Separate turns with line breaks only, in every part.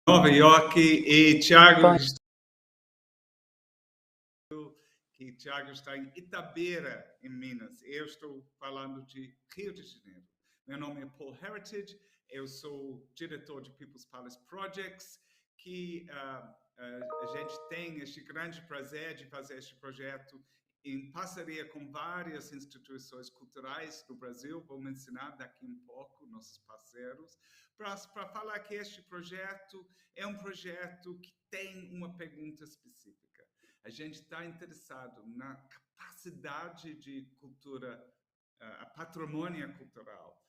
Nova York e Thiago está em Itabira, em Minas. Eu estou falando de Rio de Janeiro. Meu nome é Paul Heritage, eu sou diretor de People's Palace Projects, que a gente tem este grande prazer de fazer este projeto em parceria com várias instituições culturais do Brasil. Vou mencionar daqui um pouco nossos parceiros, para falar que este projeto é um projeto que tem uma pergunta específica. A gente está interessado na capacidade de cultura, a patrimônio cultural,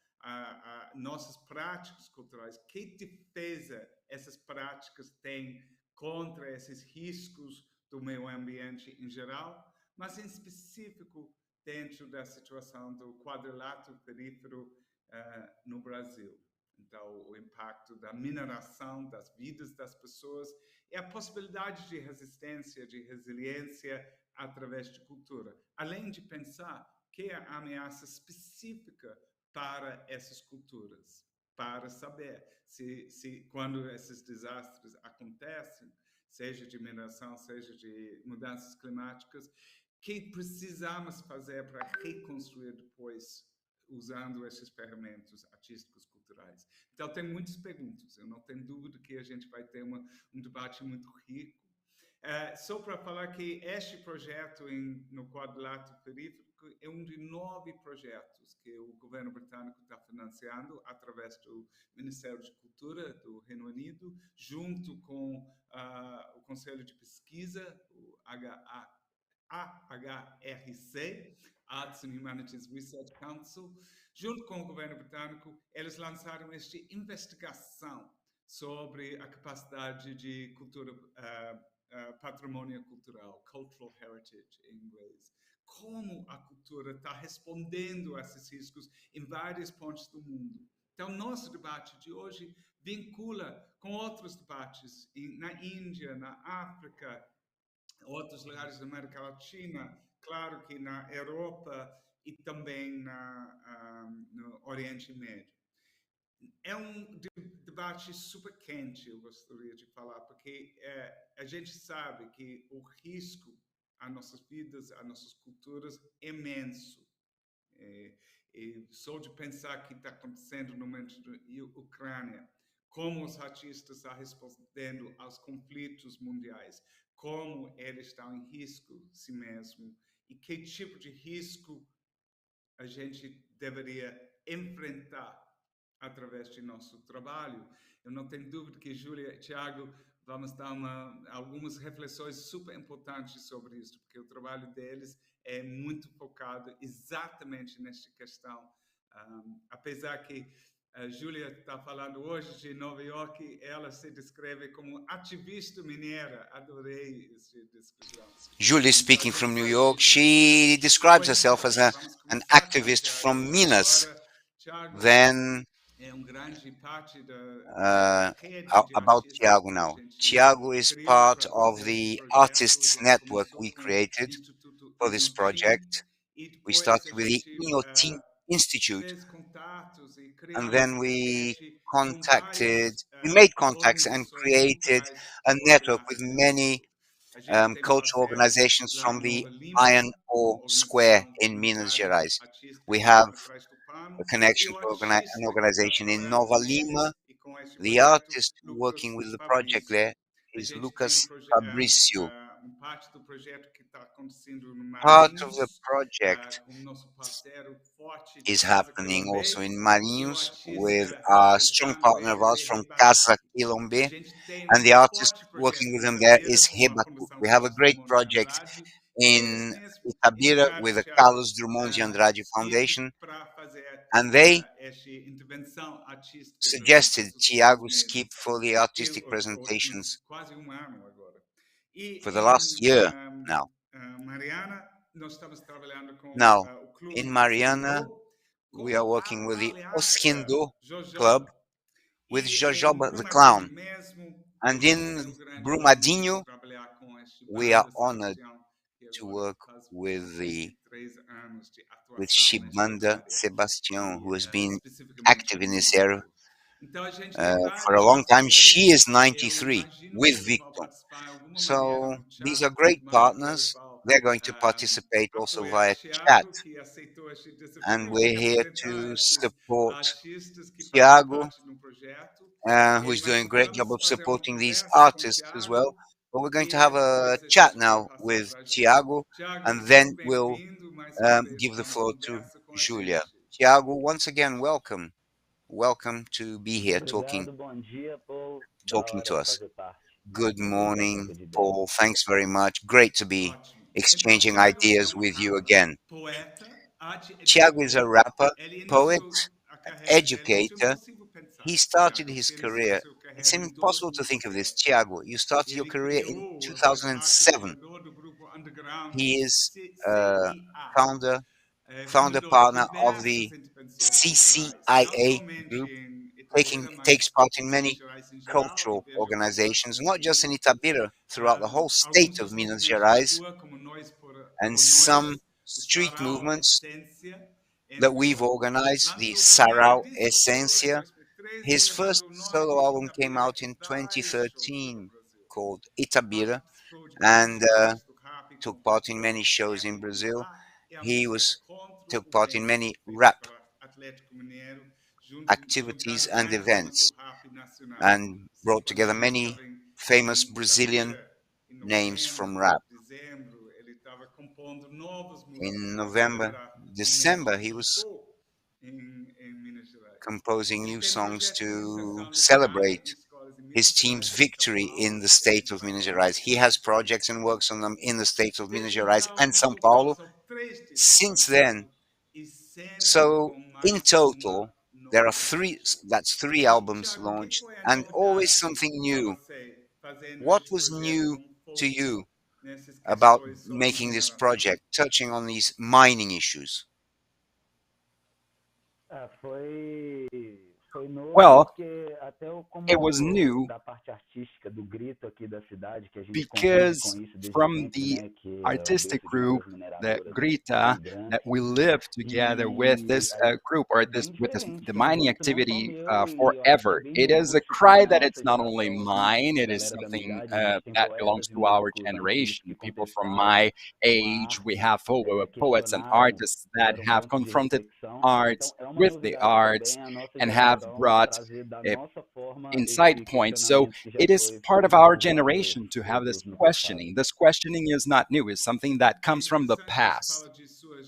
nossas práticas culturais, que defesa essas práticas têm contra esses riscos do meio ambiente em geral, mas em específico dentro da situação do quadrilátero perífero no Brasil. Então, o impacto da mineração das vidas das pessoas e a possibilidade de resistência, de resiliência através de cultura. Além de pensar que a ameaça específica para essas culturas, para saber se quando esses desastres acontecem, seja de mineração, seja de mudanças climáticas, que precisamos fazer para reconstruir depois usando esses ferramentas artísticos culturais. Então, tem muitas perguntas. Eu não tenho dúvida que a gente vai ter um debate muito rico. Só para falar que este projeto no quadrilátero períferico é um de 9 projetos que o governo britânico está financiando através do Ministério de Cultura do Reino Unido, junto com o Conselho de Pesquisa, o AHRC, Arts and Humanities Research Council, junto com o governo britânico. Eles lançaram esta investigação sobre a capacidade de cultura, patrimônio cultural, cultural heritage em inglês. Como a cultura está respondendo a esses riscos em vários pontos do mundo. Então, nosso debate de hoje vincula com outros debates na Índia, na África, outros lugares da América Latina, claro que na Europa e também no Oriente Médio. É um debate super quente, eu gostaria de falar, porque a gente sabe que o risco às nossas vidas, às nossas culturas, é imenso. E só de pensar que está acontecendo no momento da Ucrânia, como os artistas estão respondendo aos conflitos mundiais, como eles estão em risco si mesmo e que tipo de risco a gente deveria enfrentar através de nosso trabalho. Eu não tenho dúvida que Júlia e Thiago vamos dar algumas reflexões super importantes sobre isso, porque o trabalho deles é muito focado exatamente nesta questão. Apesar que a Júlia está falando hoje de Nova York, ela se descreve como ativista mineira. Adorei essa descrição.
Julie speaking from New York. She describes herself as an activist from Minas. Then, about Thiago now. Thiago is part of the artists network we created for this project. We started with the IoT Institute, and then we made contacts and created a network with many cultural organizations from the Iron Ore Square in Minas Gerais. We have a connection to an organization in Nova Lima. The artist working with the project there is Lucas Fabricio. Part of the project is happening also in Marinhos with a strong partner of ours from Casa Quilombe, and the artist working with them there is Rebatu. We have a great project in Itabira with the Carlos Drummond de Andrade Foundation, and they suggested Thiago SKP for the artistic presentations for the last year now. Now, in Mariana, we are working with the Oskindo Club, with Jojoba the Clown. And in Brumadinho, we are honored to work with Shibanda Sebastian, who has been active in this area
Então a gente tem
for a
várias
long time. She
matérias.
is
Eu
93
imagino que o
with
pessoal
Victor.
participar em alguma maneira
So
no
these
chat,
are great
mas o
partners.
pessoal
They're going to participate also
apoiar
via chat,
Thiago, que aceitou este
and
desafio de
we're here
representar
to
esses
support
artistas que fazem
Tiago,
parte de um projeto.
who is
Mas
doing a great job
vamos
of
fazer uma
supporting these
conversa com o
artists as well.
Thiago
But we're going to
e
have a
depois a
chat
gente vai
now
passar
with
para a Júlia.
Tiago,
Thiago,
and then
muito
we'll
bem-vindo mais uma vez
give the
para uma
floor to
conversa com a
Julia.
gente.
Tiago, once again, welcome. Welcome to be
Muito
here talking
obrigado, bom dia, Paul. Da
talking to
hora
us.
fazer parte
Good
dessa
morning,
troca de ideias.
Paul. Thanks very much. Great to be
Ótimo. Então,
exchanging
Thiago é
ideas
um
with you
rapper,
again.
poeta,
Tiago is a
educador.
rapper,
Ele
poet,
iniciou a carreira dele. Isso é
educator.
impossível pensar,
He started
Thiago,
his
que iniciou
career.
sua
It's
carreira em
impossible to think of this.
2007.
Tiago, you started your
Ele
career in
criou, faz parte,
2007.
criador do grupo underground
He is a
CIA.
founder founder
Fundou
partner of
diversas
the
intervenções culturais, não
CCIA
somente
group,
em Itabira,
takes
mas
part in
em Minas
many
Gerais em geral, e
cultural
vejo outras
organizations, not just in
iniciativas.
Itabira, throughout the whole
Alguns
state of
dos
Minas
movimentos de
Gerais,
rua, como Nós
and
por
some
Nós, o
street
Sarau
movements
Essência,
that
entre
we've
outros.
organized, the
Lançou o primeiro
Sarau
disco solo em
Essencia.
2013,
His first
levando o nome
solo
de
album came
Itabira
out
por
in
vários shows pelo
2013
Brasil.
called Itabira,
Participou de
and
festivais do rap
took
como
part in many
Festival
shows in
Eco
Brazil.
lá e a
He
música
was
Contra
took
o
part in
Vento,
many
feita
rap
para Atlético Mineiro,
activities
juntado
and
icons do
events,
rap nacional.
and brought
Quando a
together
gente
many
estava
famous
em
Brazilian
Itabira, em
names from
novembro,
rap.
dezembro, ele estava compondo novas músicas
In
para
November,
celebrar o mês
December,
do
he was
Chocó em Minas Gerais.
composing
Ele
new
tem
songs
projetos de
to
iniciação literária em
celebrate
escolas em
his
Minas
team's
Gerais e São
victory in
Paulo.
the
A
state
gente
of
vai
Minas
falar um
Gerais. He
pouquinho
has
disso.
projects and works on them in the states of Minas
Desde
Gerais and
então,
São
o Paul
Paulo.
são 3 discos
Since then,
lançados e sempre
so
com
in
mais de uma
total, there are three,
novidade.
that's three
E,
albums
Thiago, o que
launched
foi a
and always
novidade
something
para
new.
você fazendo
What
este
was
projeto
new
com
to
foco
you
nessas
about
questões sobre
making this
mineração?
project, touching on these mining issues?
Foi novo
Well,
porque até eu
it was
como
new
da parte artística do grito aqui da cidade, que a gente convive com
because
isso desde
from
sempre,
the
né, que é o
artistic
berço de uma
group,
das
the
mineradoras
Grita,
bem
that
grande.
we live together with
E
this
a gente,
group or this
bem
with this,
diferente,
the
foi um
mining
grito não só
activity
meu e eu acho que é
forever.
bem
It is a
robústico da
cry that it's
nossa
not only
geração, assim,
mine,
a
it is
galera da minha
something
idade, a gente tem
that belongs
poetas e
to our
músicos antigos
generation.
que
People from
contestaram
my
a
age, we
arte,
have poets and
questionaram,
artists that
fizeram
have
pontos de
confronted
reflexão. Então
arts
é uma
with the
novidade
arts
também a nossa
and have
geração
brought
trazer da
uh,
nossa forma
inside
esse
points. So
questionamento que já
it is
foi
part of
feito
our
por vários
generation to have this
outros no passado.
questioning. This questioning is not new, it's something that
É
comes from the
interessante você
past.
falar de sua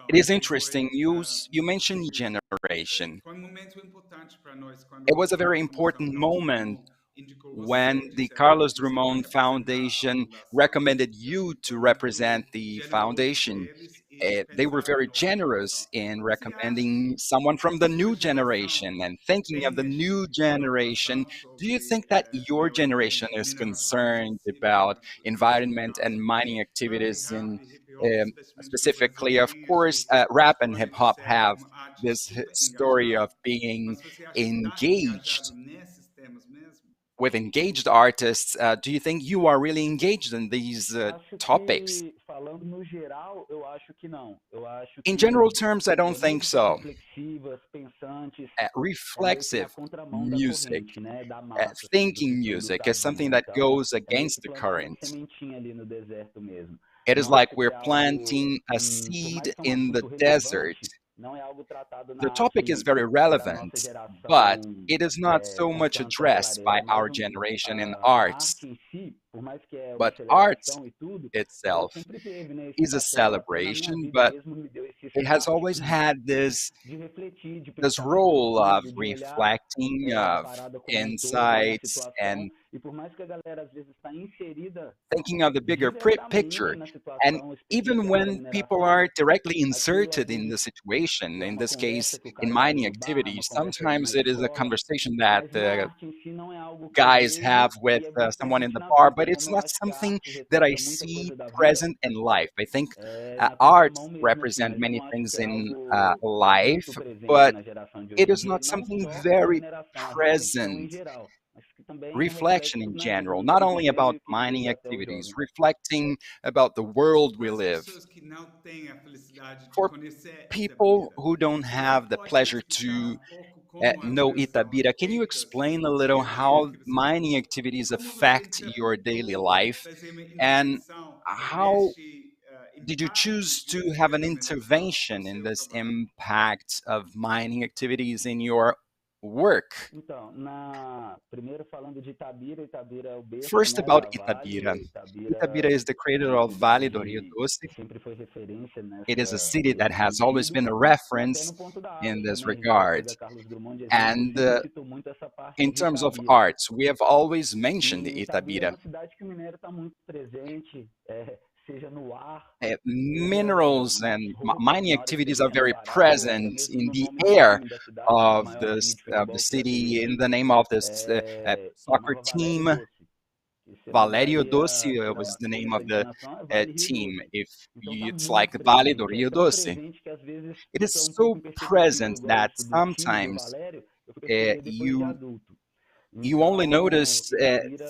It
geração,
is
que
interesting.
foi,
You mentioned
inclusive,
generation.
foi um momento importante para nós quando
It
o
was a very
Fundo São
important
Carlos
moment
Drummond indicou
when
você,
the
dizendo que
Carlos
você vai
Drummond
representar a
Foundation
fundação.
recommended
Eu
you
sei que
to
foi muito
represent the
generoso
foundation.
deles e eles
They were
pensaram
very
na nossa
generous
geração.
in
Você acha
recommending someone from
que
the
sua
new
geração
generation. And thinking of
tem
the
este
new
tipo de
generation,
preocupação
do you
sobre
think that
o
your
meio
generation
ambiente,
is
mineração
concerned about
especificamente, sobre
environment and
nós?
mining
Porque funk,
activities
rap,
in
hip hop, especialmente no Brasil,
specifically, of
tem
course,
este
rap and hip
história de
hop
ser
have
uma arte
this
super
story of
engajada.
being
Mas você acha que está
engaged
engajado nesses temas mesmo?
with engaged artists. Do you think you are really engaged in these
Acho
topics?
que, falando no geral, eu acho que não. Eu acho
In
que
general terms, I don't think
músicas
so.
reflexivas, pensantes, é meio que na
Reflexive
contramão da
music,
corrente, né, da massa, assim, do que
thinking
tudo
music
tá
is something
vindo.
that
Então,
goes
é meio
against
que
the
plantar uma
current.
sementinha ali no deserto mesmo.
It is
Não
like
acho que
we're
é algo,
planting a
por
seed
mais que é um
in the
assunto
desert.
relevante, não é algo tratado na
The topic is
arte
very
da
relevant,
nossa
but
geração
it is not so
com
much
tanta
addressed by
clareza. Mas
our generation in
a
arts.
arte em si, por mais que é uma
But art
celebração e tudo, ela
itself
sempre teve, né, esse
is a
papel, até na minha
celebration,
vida
but
mesmo me deu esse
it has
start
always had
de refletir, de
this
pensar mais
role of
profundo, de olhar
reflecting
a
of
parada como um todo, uma
insights
situação,
and
e por mais que a galera às vezes está inserida
thinking of the bigger
diretamente
picture.
na
And
situação
even
específica ali da
when people
mineração,
are directly
aquilo às
inserted in
vezes
the situation,
é
in
uma
this case,
conversa que o
in
cara teve
mining
no bar, uma
activities,
conversa ali na
sometimes it is a
escola,
conversation that
mas na arte em si não é algo que eu
guys have
vejo
with
e é muito
someone in
presente
the
na
bar,
vida,
but
como
it's
eu
not
acho que a
something
arte
that I
retrata muita
see
coisa da vida,
present in life. I think
na
arts
contramão mesmo assim,
represent
mas eu
many
não acho
things
que é
in
algo
life,
muito presente
but
na geração de
it
hoje em
is
dia,
not
não
something
só na
very
mineração, a reflexão em
present.
geral, mas que também é
Reflection
reflexo
in
na vida,
general,
no
not
dia a
only
dia
about
e o que
mining
chega até o
activities,
jovem.
reflecting about the world we
Para as
live.
pessoas que não têm a felicidade de
For
conhecer
people
Itabira,
who don't
você
have the
pode
pleasure
explicar
to
um pouco
know Itabira. Can you explain a little how mining activities affect your daily life, and how did you choose to have an intervention in this impact of mining activities in your work?
Então, primeiro falando de Itabira, Itabira é o berço,
First,
né,
about
da
Itabira.
Vale.
Itabira
Itabira
is the
é
creator
uma
of Vale do Rio
cidade
Doce.
que sempre foi referência
It is a
nessa,
city that
nesse
has always
sentido,
been a
e até
reference
no ponto da
in
arte,
this
né? A gente pode
regard.
pegar Carlos Drummond de exemplo,
And
sempre citou muito essa parte
in
de
terms of
Itabira.
arts, we have always mentioned
E Itabira é
Itabira.
uma cidade que o minério está muito presente, seja no ar,
Minerals
nas
and
roupas.
mining
Na hora que você
activities are
vê no
very
varal, ou até
present
mesmo
in
no
the
nome do
air
time da cidade, que é o maior time de
of the
futebol que já teve
city, in
aqui,
the name of this soccer
chamava Valério
team.
Doce. E você
Valerio
mudaria
Doce
para
was the
ter
name
essa
of the
entonação, é Vale Rio
team.
Doce.
If
Então tá
it's like
muito
Vale do
presente, é
Rio
tão
Doce.
presente que às vezes
It is
fica um pouco
so
imperceptível,
present
igual
that
isso do time do
sometimes
Valério, eu fui perceber depois de
you
adulto.
only
Então,
notice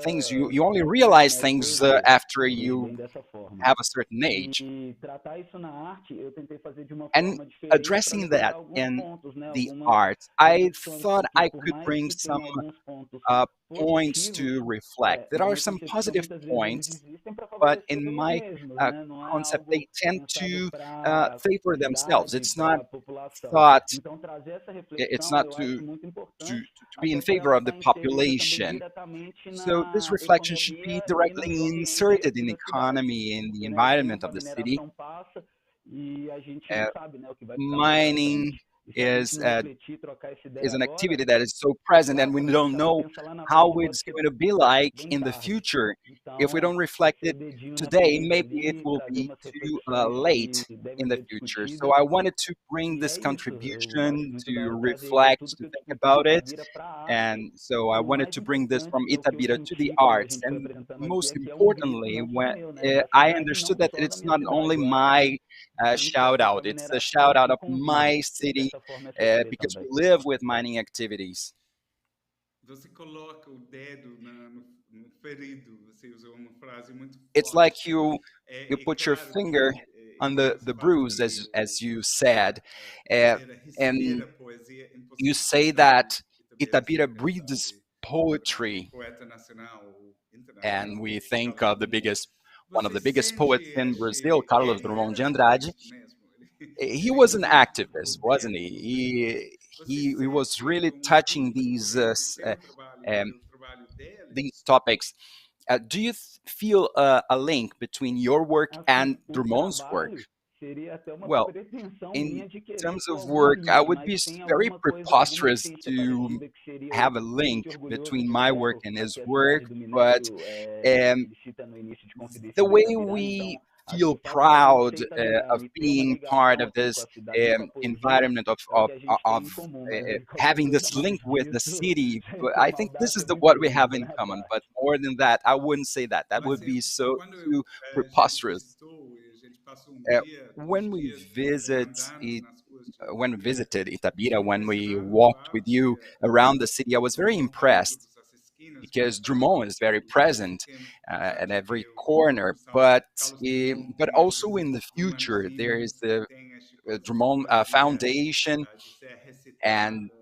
things,
Itabira
you only
tem esse
realize
mérito
things
herdeiro,
after you
vem dessa forma.
have a certain age.
E tratar isso na arte, eu tentei fazer de uma
And
forma diferente para
addressing
levantar
that
alguns
in
pontos, né?
the
Algumas
art, I
reflexões,
thought
porque
I
por
could
mais
bring
que
some
tenha alguns pontos
points
positivos,
to reflect. There
na
are
minha
some
concepção,
positive
muitas vezes eles
points,
existem para
but
favorecer
in
eles
my
mesmos, né? Não é
concept,
algo
they tend
pensado
to
para a
favor themselves.
comunidade,
It's
para
not
a população.
thought,
Então, trazer essa
it's
reflexão
not
eu
to,
acho muito
to,
importante,
to be in
até por
favor
ela
of the
estar inserida também
population.
diretamente
So this
na
reflection should be
economia e no
directly
meio ambiente
inserted
aqui
in
da cidade.
economy, in the
Porque, né, o
environment
tempo, a
of the city.
mineração passa e a gente não
Uh,
sabe, né, o que vai ficar mais para
Mining
frente. E se a gente
is
não refletir, trocar essa ideia
is an
agora,
activity that is so present,
lá
and we
quando a gente
don't
parar para
know
pensar lá na
how
frente, pode
it's
ser
going to be like
bem
in the
tarde.
future. If we
Então,
don't reflect
esse
it
dedinho na
today,
ferida
maybe it
ali,
will
trazer
be
umas
too
reflexões que
late
devem
in the
ser
future. So
discutidas.
I wanted to bring
E
this
é isso, eu acho
contribution,
muito da hora
to
trazer isso,
reflect,
tudo
to
que eu
think
discuti de
about it.
Itabira para a arte.
And so I
E o
wanted
mais
to bring this from
importante, o que eu
Itabira to the
senti quando a
arts.
gente foi
And
apresentando aqui,
most
é que é um grito
importantly,
não só
when
meu, né, da
I
cidade,
understood
não
that
só da
it's
minha
not only
cidade. Eu acho
my
que frente
shout
a essa
out, it's a shout
mineração
out
que
of
convive,
my
e
city
dessa forma é sofrer
because we
também.
live with mining activities.
Você coloca o dedo no ferido, você usou uma frase muito
It's like
forte.
you put your
Claro
finger
que
on
quando se
the
fala
bruise,
de
as you said,
poder receber
and
a poesia, é
you
impossível
say
pensar que
that
Itabira
Itabira
sem pensar
breathes
de
poetry,
poeta nacional ou
and
internacional,
we
o
think
Carlos
of the
Drummond.
biggest, one of
Você
the biggest
sente
poets in Brazil,
este...
Carlos
Ele
Drummond
era
de Andrade.
ativista mesmo.
He
Ele
was an
colocava o
activist, wasn't
dedo
he?
no ferido. Você
He was
sente
really
uma
touching
junção entre seu trabalho e o trabalho dele?
these topics. Do you feel a link between your work and
Assim, o
Drummond's work?
trabalho seria até uma
Well,
pretensão
in
minha de querer
terms
pôr
of
algumas
work, I
linhas,
would
mas
be
tem
very
alguma coisa, alguma
preposterous
essência
to
parecida, que seria
have a
me
link
sentir orgulhoso
between
de
my work
vê-lo
and his
aqui a
work,
cidade do
but
minério,
um,
ele cita no início de
the
Confidências da
way
Itabirã,
we
então acho
feel
que faz parte, não
proud
sei, tá ligado,
of
e ter uma
being part
ligação
of
aqui com
this
a cidade e com a poesia
environment
é o que a gente tem em comum, mas aí qualquer
having
coisa
this
mais
link with the
disso
city.
já é
But
ser
I think this
maldade,
is
é muito
what we have
grande da
in
minha
common. But
parte.
more than that, I wouldn't say that. That
Mas
would be so
quando
too
a gente
preposterous.
visitou e a gente passou
Uh,
dia, dois
when we
dias
visit
andando
it,
nas ruas de
when we
Itabira,
visited
tinha
Itabira,
um
when we
restaurante
walked
lá,
with you
tinha
around the city, I was very
Drummond em
impressed
todas as esquinas,
because
conversando
Drummond is very
com pessoas que
present
querem
at every
saber
corner.
sabe, Carlos Drummond
But
tem
also
esses
in the future, there is
romancinhos,
the
tem essa
Drummond
poesia
Foundation
de ser
and
recitada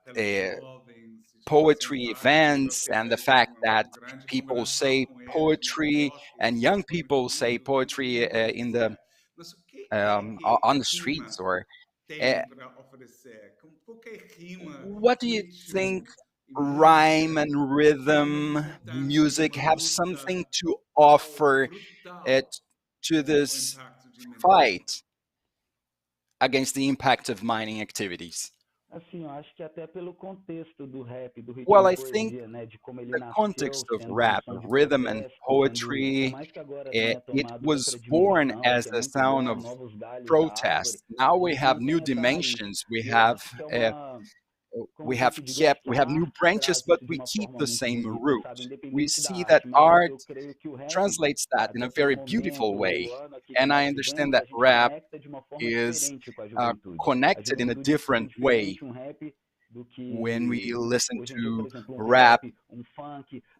pelos
uh,
jovens, gerações
poetry
várias, e
events,
você
and the
teve
fact
uma
that
grande
people
combinação
say
com ele nos
poetry and
negócios,
young
foi muito
people say
lindo, muito
poetry
lindo
in the
apreciar. Mas o que é que
on the streets.
rima
Or uh,
tem para oferecer? Por que rima
what do you think
ritmo e
rhyme
música
and
tem a
rhythm,
importância de
music
uma
have something
luta
to
tão
offer
brutal
to
com o
this
impacto de mineração?
fight against the impact of mining activities?
Assim, eu acho que até pelo contexto do rap, do ritmo
Well,
e
I think
poesia, né, de como ele
the
nasceu
context of
sendo um
rap,
som de
rhythm, and
protesto, sendo, por
poetry,
mais que agora tenha
it
tomado
was
outra
born
dimensão, o
as
que é
a
muito
sound
bom,
of
novos galhos da árvore,
protest. Now
a
we
gente
have
mantém
new
essa raiz.
dimensions.
E eu acho que é uma, como
We
a
have
gente gosta,
we
a
have new
arte
branches,
traz
but
isso de
we
uma
keep
forma
the
muito
same
bonita,
root.
sabe?
We
Independente da
see that
arte, mas
art
eu creio que o rap,
translates that in
até
a
pelo
very beautiful
momento
way.
do ano aqui que
And I
nós
understand
vivemos,
that
a gente
rap
conecta de uma forma
is
diferente com a juventude. A
connected in a
juventude escuta
different way
diferente um rap do
when we
que
listen
hoje em dia, por
to
exemplo, um
rap.
rap, um funk,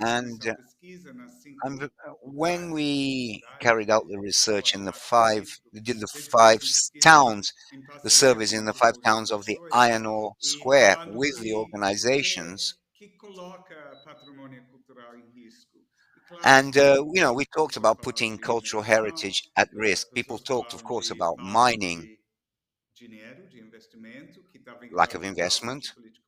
And when
cidades
we
cidades
carried out
de
the research in the we did the
centro de pesquisa
towns,
em
the
parceria
surveys
com
in the 5 towns of the
associações
Iron Ore
e
Square
quando
with the organizations.
que coloca patrimônio cultural em risco. E claro
And,
que
we talked
pessoas
about
falaram
putting
de
cultural
mineração,
heritage at risk. People
pessoas
talked, of
falaram
course,
de
about
falta
mining,
de dinheiro, de investimento, que está
lack of
vinculado à falta
investment,
de política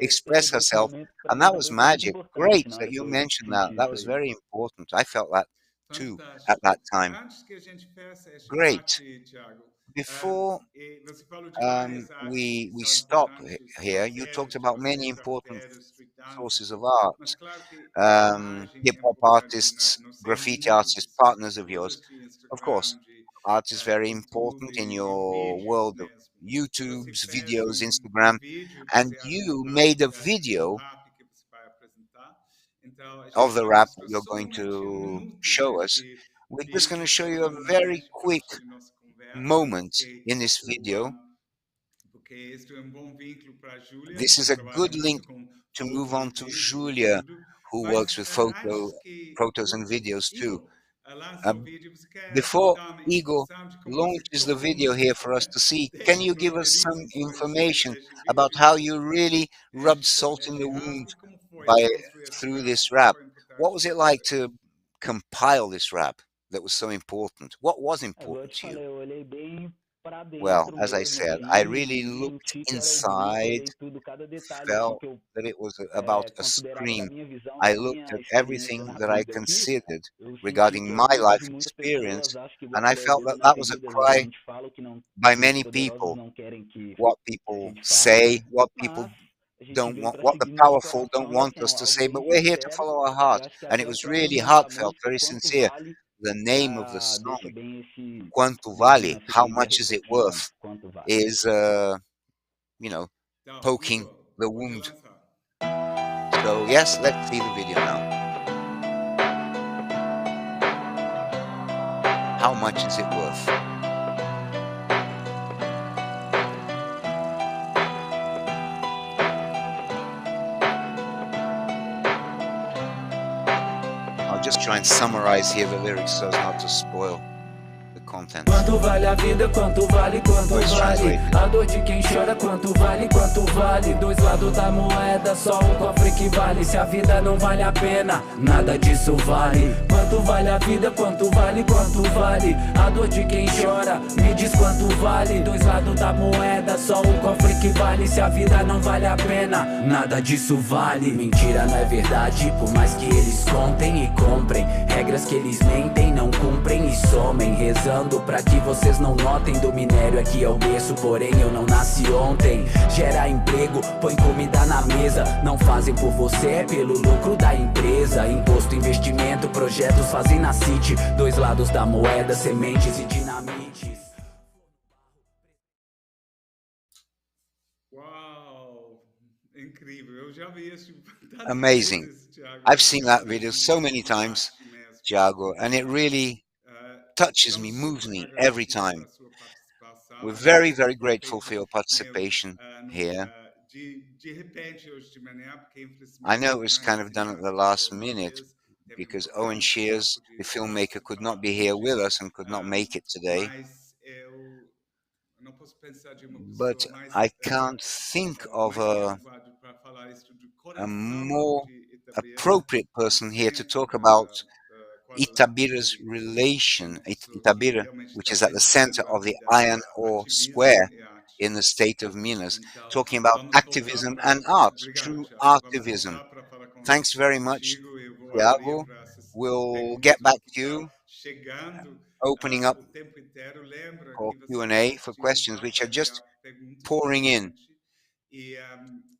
express
ter esse
herself,
momento para
and
mim
that was
também foi muito
magic.
importante
Great
na hora
that
que
you
eu
mentioned that.
senti
That
isso
was
aí.
very important. I felt that too at
Fantástico.
that time.
Antes que a gente feche esse
Great.
embate, Thiago,
Before
você falou de várias artes
we
que são
stop
importantes,
here, you talked
grafite,
about
você
many
é
important
grafiteiro, street dance,
sources of
tudo. Mas
art.
claro que a imagem
Hip
é
hop
importante
artists,
no seu
graffiti
mundo de
artists, partners of yours.
coisas de
Of course,
Instagram, de
art is very
YouTube
important in
e
your
vídeos
world of
mesmo. E você
YouTube's
fez
videos,
um
Instagram,
vídeo
and
baseado no
you
rap,
made a
no
video
rap que você vai apresentar.
of the rap that you're going to show us. We're just going to show you a very quick moment in this video. This is a good link to move on to Júlia, who works with photos and videos too. Before Igor launches the video here for us to see, can you give us some information about how you really rubbed salt in the wound by through this rap? What was it like to compile this rap that was so important? What was
Igual eu
important
te
to you?
falei, eu olhei bem para
Well,
dentro
as I
mesmo
said, I
ali,
really looked
senti que era o grito,
inside,
olhei tudo, cada detalhe assim
felt
que eu
that it was about a
considerava da
scream.
minha visão,
I
da
looked
minha
at
experiência
everything
na
that I
vida aqui,
considered
eu senti
regarding
que é
my
o grito
life
de muitas
experience,
pessoas. Acho que igual
and
eu
I
falei, é
felt
dedo
that
na
that was a
ferida. Às vezes a
cry
gente fala o que não,
by
que os
many
poderosos
people.
não querem
What
que a
people
gente fale,
say, what people
mas a gente
don't
veio
want,
para
what the
seguir nosso
powerful don't
coração e
want
assim,
us to
algo
say,
bem
but we're here to
sincero.
follow our
E
heart.
acho que
And it
até o
was
próprio
really
nome da
heartfelt,
música,
very
Quanto
sincere.
Vale,
The name of the
já
song,
deixa bem esse
Quanto
dedinho
Vale,
na
how
ferida,
much is it
refletindo
worth,
quanto vale.
is, you know, poking the wound. So yes, let's see the video now. How much is it worth? I'll just try and summarize here the lyrics so as not to spoil the content.
Quanto vale a vida, quanto vale, quanto
Voice
vale
translated.
a dor de quem chora, quanto vale, quanto vale. Dois lados da moeda, só um cofre que vale. Se a vida não vale a pena, nada disso vale. Quanto vale a vida, quanto vale, quanto vale a dor de quem chora, me diz quanto vale. Dois lados da moeda, só um cofre que vale. Se a vida não vale a pena, nada disso vale. Mentira não é verdade, por mais que eles contem e comprem. Regras que eles mentem, não cumprem e somem. Rezando pra que vocês não notem. Do minério aqui é o berço, porém eu não nasci ontem. Gera emprego, põe comida na mesa. Não fazem por você, é pelo lucro da empresa. Imposto, investimento, projetos fazem na City. Dois lados da moeda, sementes e dinamites.
Uau! Incrível, eu já vi isso tantas
Amazing.
vezes, Thiago.
I've seen that video so many times, Thiago, and it really touches me, moves me every time. We're very, very grateful for your participation here.
De repente, hoje de manhã, porque infelizmente
I know it was kind of done at the last minute because Owen Shears, the filmmaker, could not be here with us and could not make it today. But I can't think of a more appropriate person here to talk about Itabira's relation, Itabira, which is at the center of the iron ore square in the state of Minas, talking about activism and art, true artivism. Thanks very much, Thiago. We'll get back to you, opening up for Q&A for questions which are just pouring in.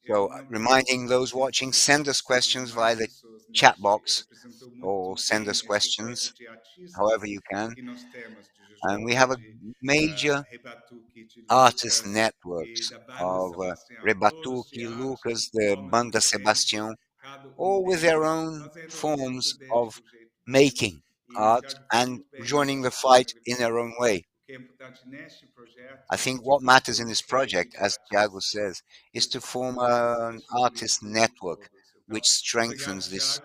So reminding those watching, send us questions via the chat box or send us questions however you can. And we have a major artist networks of Rebatuki, Lucas, the Banda Sebastião, all with their own forms of making art and joining the fight in their own way. I think what matters in this project, as Thiago says, is to form an artist network which strengthens this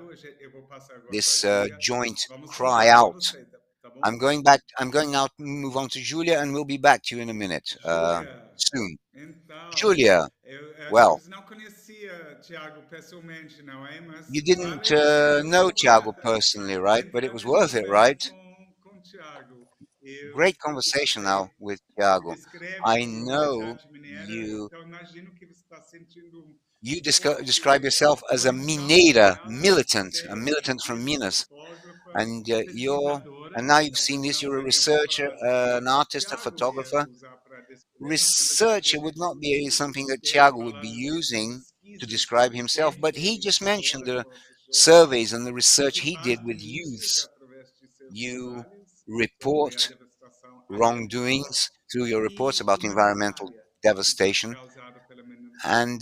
joint cry out. I'm going out, move on to Júlia, and we'll be back to you in a minute, soon. Júlia, well, you didn't know Thiago personally, right? But it was worth it, right? Great conversation now with Thiago. I know you describe yourself as a mineira, a militant from Minas, and now you've seen this. You're a researcher, an artist, a photographer. Researcher would not be something that Thiago would be using to describe himself, but he just mentioned the surveys and the research he did with youths. You report wrongdoings through your reports about environmental devastation, and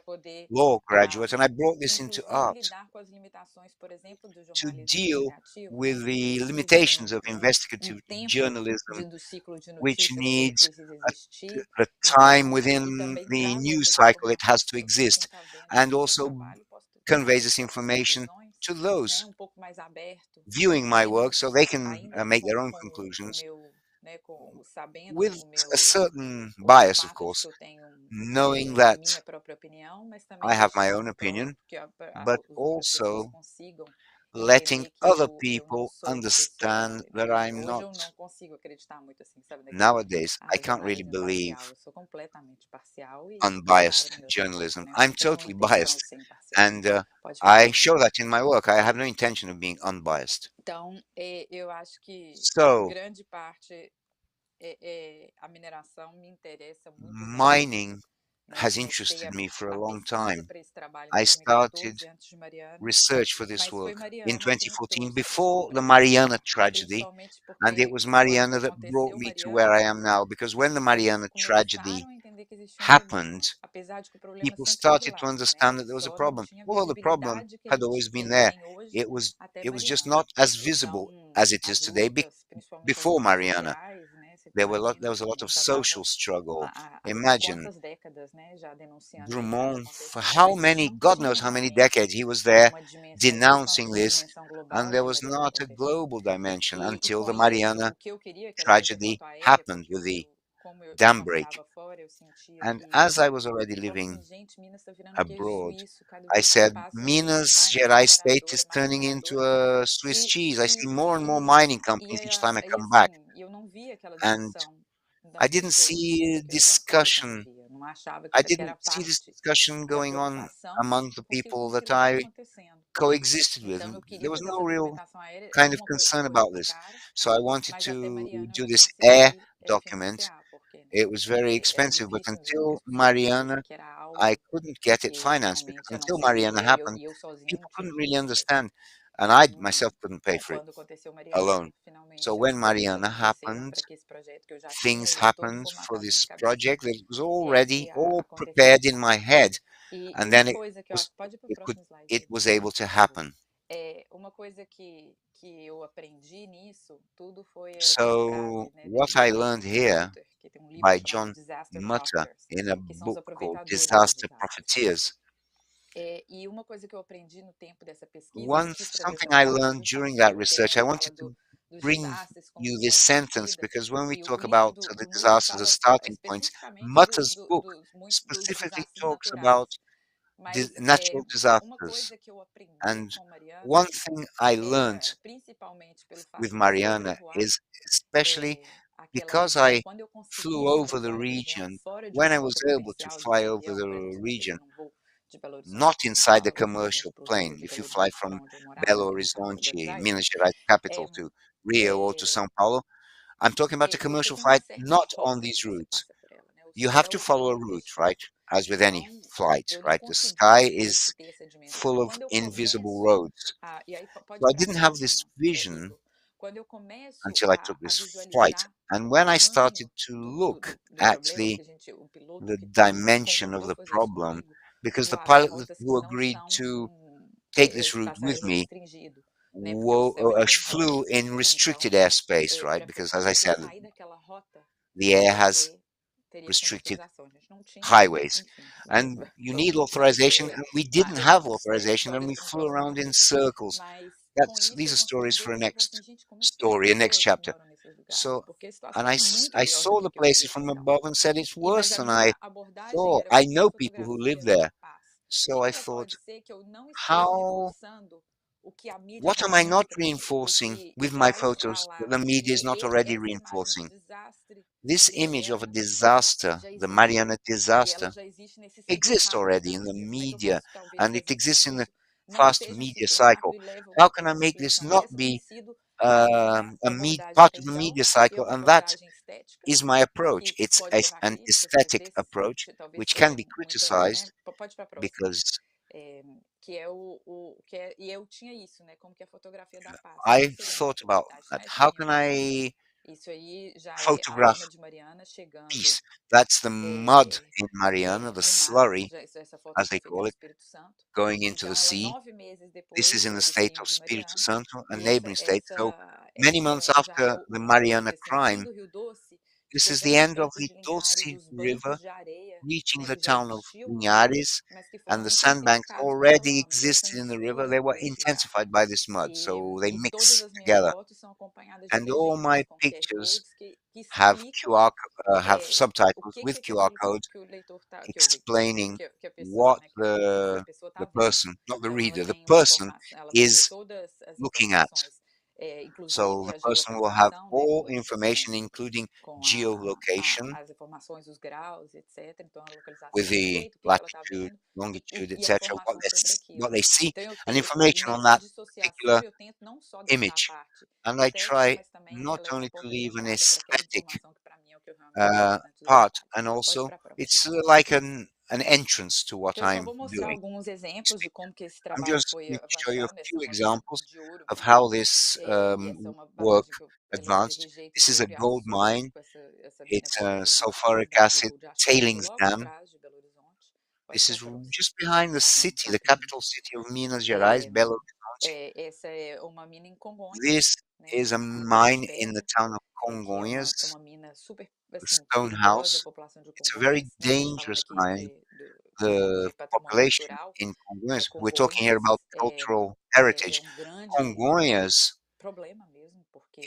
poder
law graduate, and I brought this into
inclusive
art.
lidar com as limitações
to deal with the limitations of investigative journalism, which needs a time within the news cycle it has to exist, and also conveys this information to those viewing my work so they can make their own conclusions with a certain bias, of course, knowing that I have my own opinion, but also letting other people understand that I'm not. Nowadays, I can't really believe unbiased journalism. I'm totally biased, and I show that in my work. I have no intention of being unbiased. So, mining has interested me for a long time. I started research for this work in 2014, before the Mariana tragedy, and it was Mariana that brought me to where I am now, because when the Mariana tragedy happened, people started to understand that there was a problem. Although the problem had always been there, it was just not as visible as it is today. Before Mariana, there was a lot of social struggle. Imagine Drummond, for how many, God knows how many decades he was there denouncing this, and there was not a global dimension until the Mariana tragedy happened with the dam break. And as I was already living abroad, I said, Minas Gerais state is turning into a Swiss cheese. I see more and more mining companies each time I come back. And I didn't see discussion. I didn't see this discussion going on among the people that I coexisted with. There was no real kind of concern about this. So I wanted to do this air document. It was very expensive, but until Mariana, I couldn't get it financed, because until Mariana happened, people couldn't really understand, and I myself couldn't pay for it alone. So when Mariana happened, things happened for this project that was already all prepared in my head, and then was it could it was able to happen. So what I learned here by John Mutter in a book called Disaster Profiteers. Something I learned during that research, I wanted to bring you this sentence, because when we talk about the disasters as starting points, Mutter's book specifically talks about natural disasters. And one thing I learned with Mariana is, especially because I flew over the region, when I was able to fly over the region, not inside the commercial plane. If you fly from Belo Horizonte, Minas Gerais capital, to Rio or to São Paulo, I'm talking about a commercial flight, not on these routes. You have to follow a route, right? As with any flight, right? The sky is full of invisible roads. So I didn't have this vision until I took this flight. And when I started to look at the dimension of the problem, because the pilot who agreed to take this route with me flew in restricted airspace, right? Because, as I said, the air has restricted highways, and you need authorization, and we didn't have authorization, and we flew around in circles. These are stories for a next story, a next chapter. So, and I saw the places from above and said, it's worse than I thought. I know people who live there. So I thought, what am I not reinforcing with my photos that the media is not already reinforcing? This image of a disaster, the Mariana disaster, exists already in the media, and it exists in the fast media cycle. How can I make this not be part of the media cycle? And that is my approach. It's an aesthetic approach, which can be criticized, because I thought about that. How can I photograph piece. That's the mud in Mariana, the slurry, as they call it, going into the sea. This is in the state of Espírito Santo, a neighboring state. So many months after the Mariana crime, this is the end of the Doce River, reaching the town of Linhares, and the sandbanks already existed in the river. They were intensified by this mud, so they mix together. And all my pictures have have subtitles with QR codes explaining what the person, not the reader, the person is looking at. So the person will have all information, including geolocation, with the latitude, longitude, etc., what they see, and information on that particular image. And I try not only to leave an aesthetic part, and also it's like an entrance to what I'm doing. I'm just going to show you a few examples of how this work advanced. This is a gold mine. It's a sulfuric acid tailings dam. This is just behind the city, the capital city of Minas Gerais, Belo Horizonte. This is a mine in the town of Congonhas, the Stone House. It's a very dangerous mine. The population in Congonhas, we're talking here about cultural heritage. Congonhas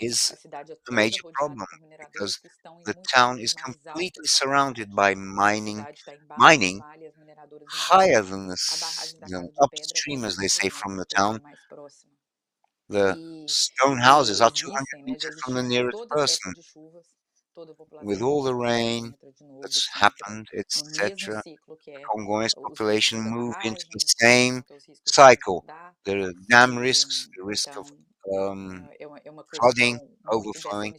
is a major problem because the town is completely surrounded by mining higher than the upstream, as they say, from the town. The stone houses are 200 meters from the nearest person. With all the rain that's happened, etc., the Congolese population moved into the same cycle. The dam risks, the risk of flooding, overflowing.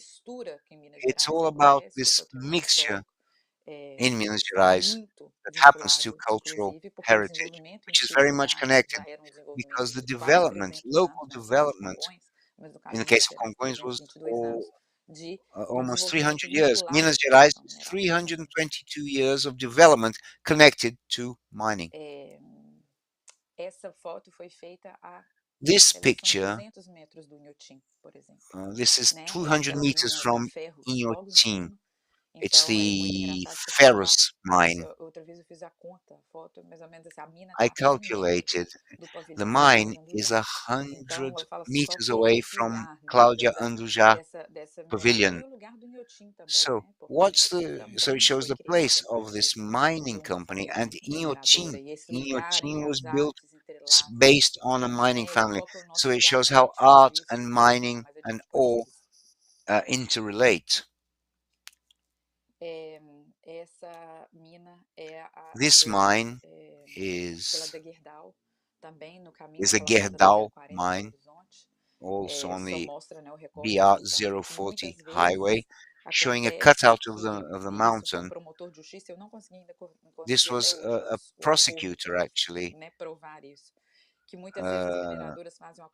It's all about this mixture in Minas Gerais that happens to cultural heritage, which is very much connected because the development, local development, in the case of Congonhas, was almost 300 years. Minas Gerais, 322 years of development connected to mining. This picture, this is 200 meters from Inhotim. It's the ferrous mine. I calculated the mine is 100 meters away from Cláudia Andujá Pavilion. So it shows the place of this mining company, and Inhotim was built based on a mining family. So it shows how art and mining and ore interrelate. This mine is a Gerdau mine, also on the BR-040 highway, showing a cutout of the mountain. This was a prosecutor, actually.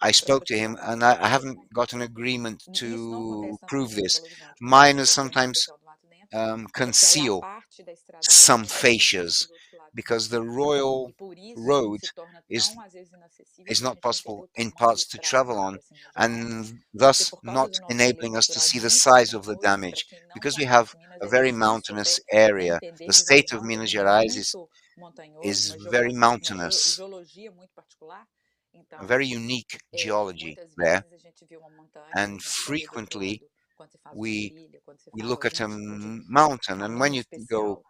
I spoke to him, and I haven't got an agreement to prove this. Miners sometimes conceal some fascias because the royal road is not possible in parts to travel on, and thus not enabling us to see the size of the damage because we have a very mountainous area. The state of Minas Gerais is very mountainous, a very unique geology there, and frequently we look at a mountain, and when you go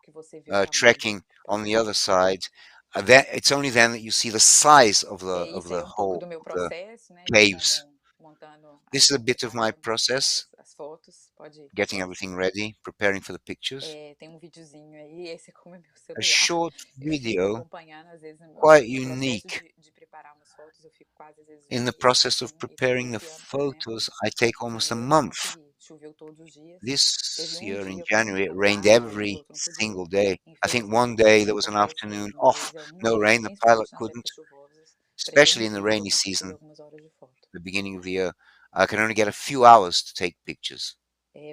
trekking on the other side, it's only then that you see the size of the whole the caves. This is a bit of my process, getting everything ready, preparing for the pictures. A short video, quite unique. In the process of preparing the photos, I take almost a month. This year in January, it rained every single day. I think one day there was an afternoon off, no rain, the pilot couldn't, especially in the rainy season, the beginning of the year. I can only get a few hours to take pictures.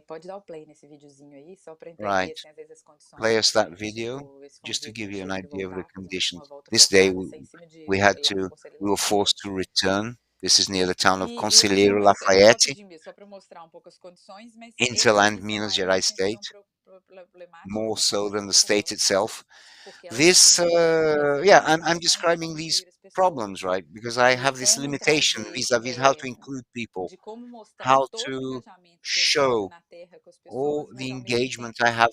Pode dar o play nesse videozinho aí, só para
Right.
entender, assim, às vezes as condições.
Play us that video
Tipo, esse foi um
just to
dia que
give
eu
you an
tive que
idea of the
voltar, fazer
conditions.
uma volta
This day
forçada, assim, em cima de
we were forced to return. This is near the town of Conselheiro
Não, é só
Lafayette,
rapidinho, só para mostrar um pouco as condições, mas
hinterland
eles
Minas
lá,
Gerais
assim, são
state,
problemáticos,
more
né,
so than the
muito
state
comuns,
itself.
porque elas
This,
são
yeah,
resíduos
I'm
que não vão
describing these
incluir as pessoas.
problems, right? Because I
E
have this
como
limitation
trazer,
vis-a-vis how to include people,
de como mostrar
how
todo o
to
engajamento que eu tenho
show
na terra com as
all
pessoas,
the
mas ao mesmo
engagement
tempo
I have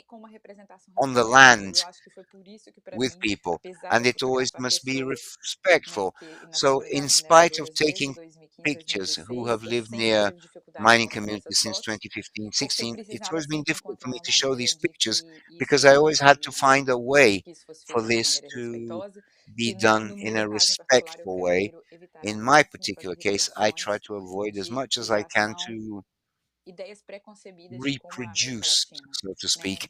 com uma representação
on the
respeitosa.
land
E eu acho que foi por isso que para
with
mim,
people,
apesar de
and
eu
it always
fotografar
must be
pessoas, né,
respectful.
nas
So, in
comunidades
spite of
mineradoras desde
taking
2015,
pictures who
2016,
have
eu
lived
sempre
near
tive dificuldade
mining
com essas
communities since
fotos,
2015,
porque eu
16, it's
precisava
always been
sempre
difficult for
encontrar
me
uma
to show
maneira
these
de
pictures
que
because
isso
I always had to
fosse
find a
de
way
que isso fosse
for
feito de uma
this
maneira
to
respeitosa,
be
e
done
no
in
meu
a
caso em particular eu
respectful way.
prefiro evitar ao
In my
máximo fazer
particular case, I try
reproduções
to avoid as
de
much as I can
criação,
to
ideias preconcebidas de como a América
reproduce,
Latina,
so to
né,
speak,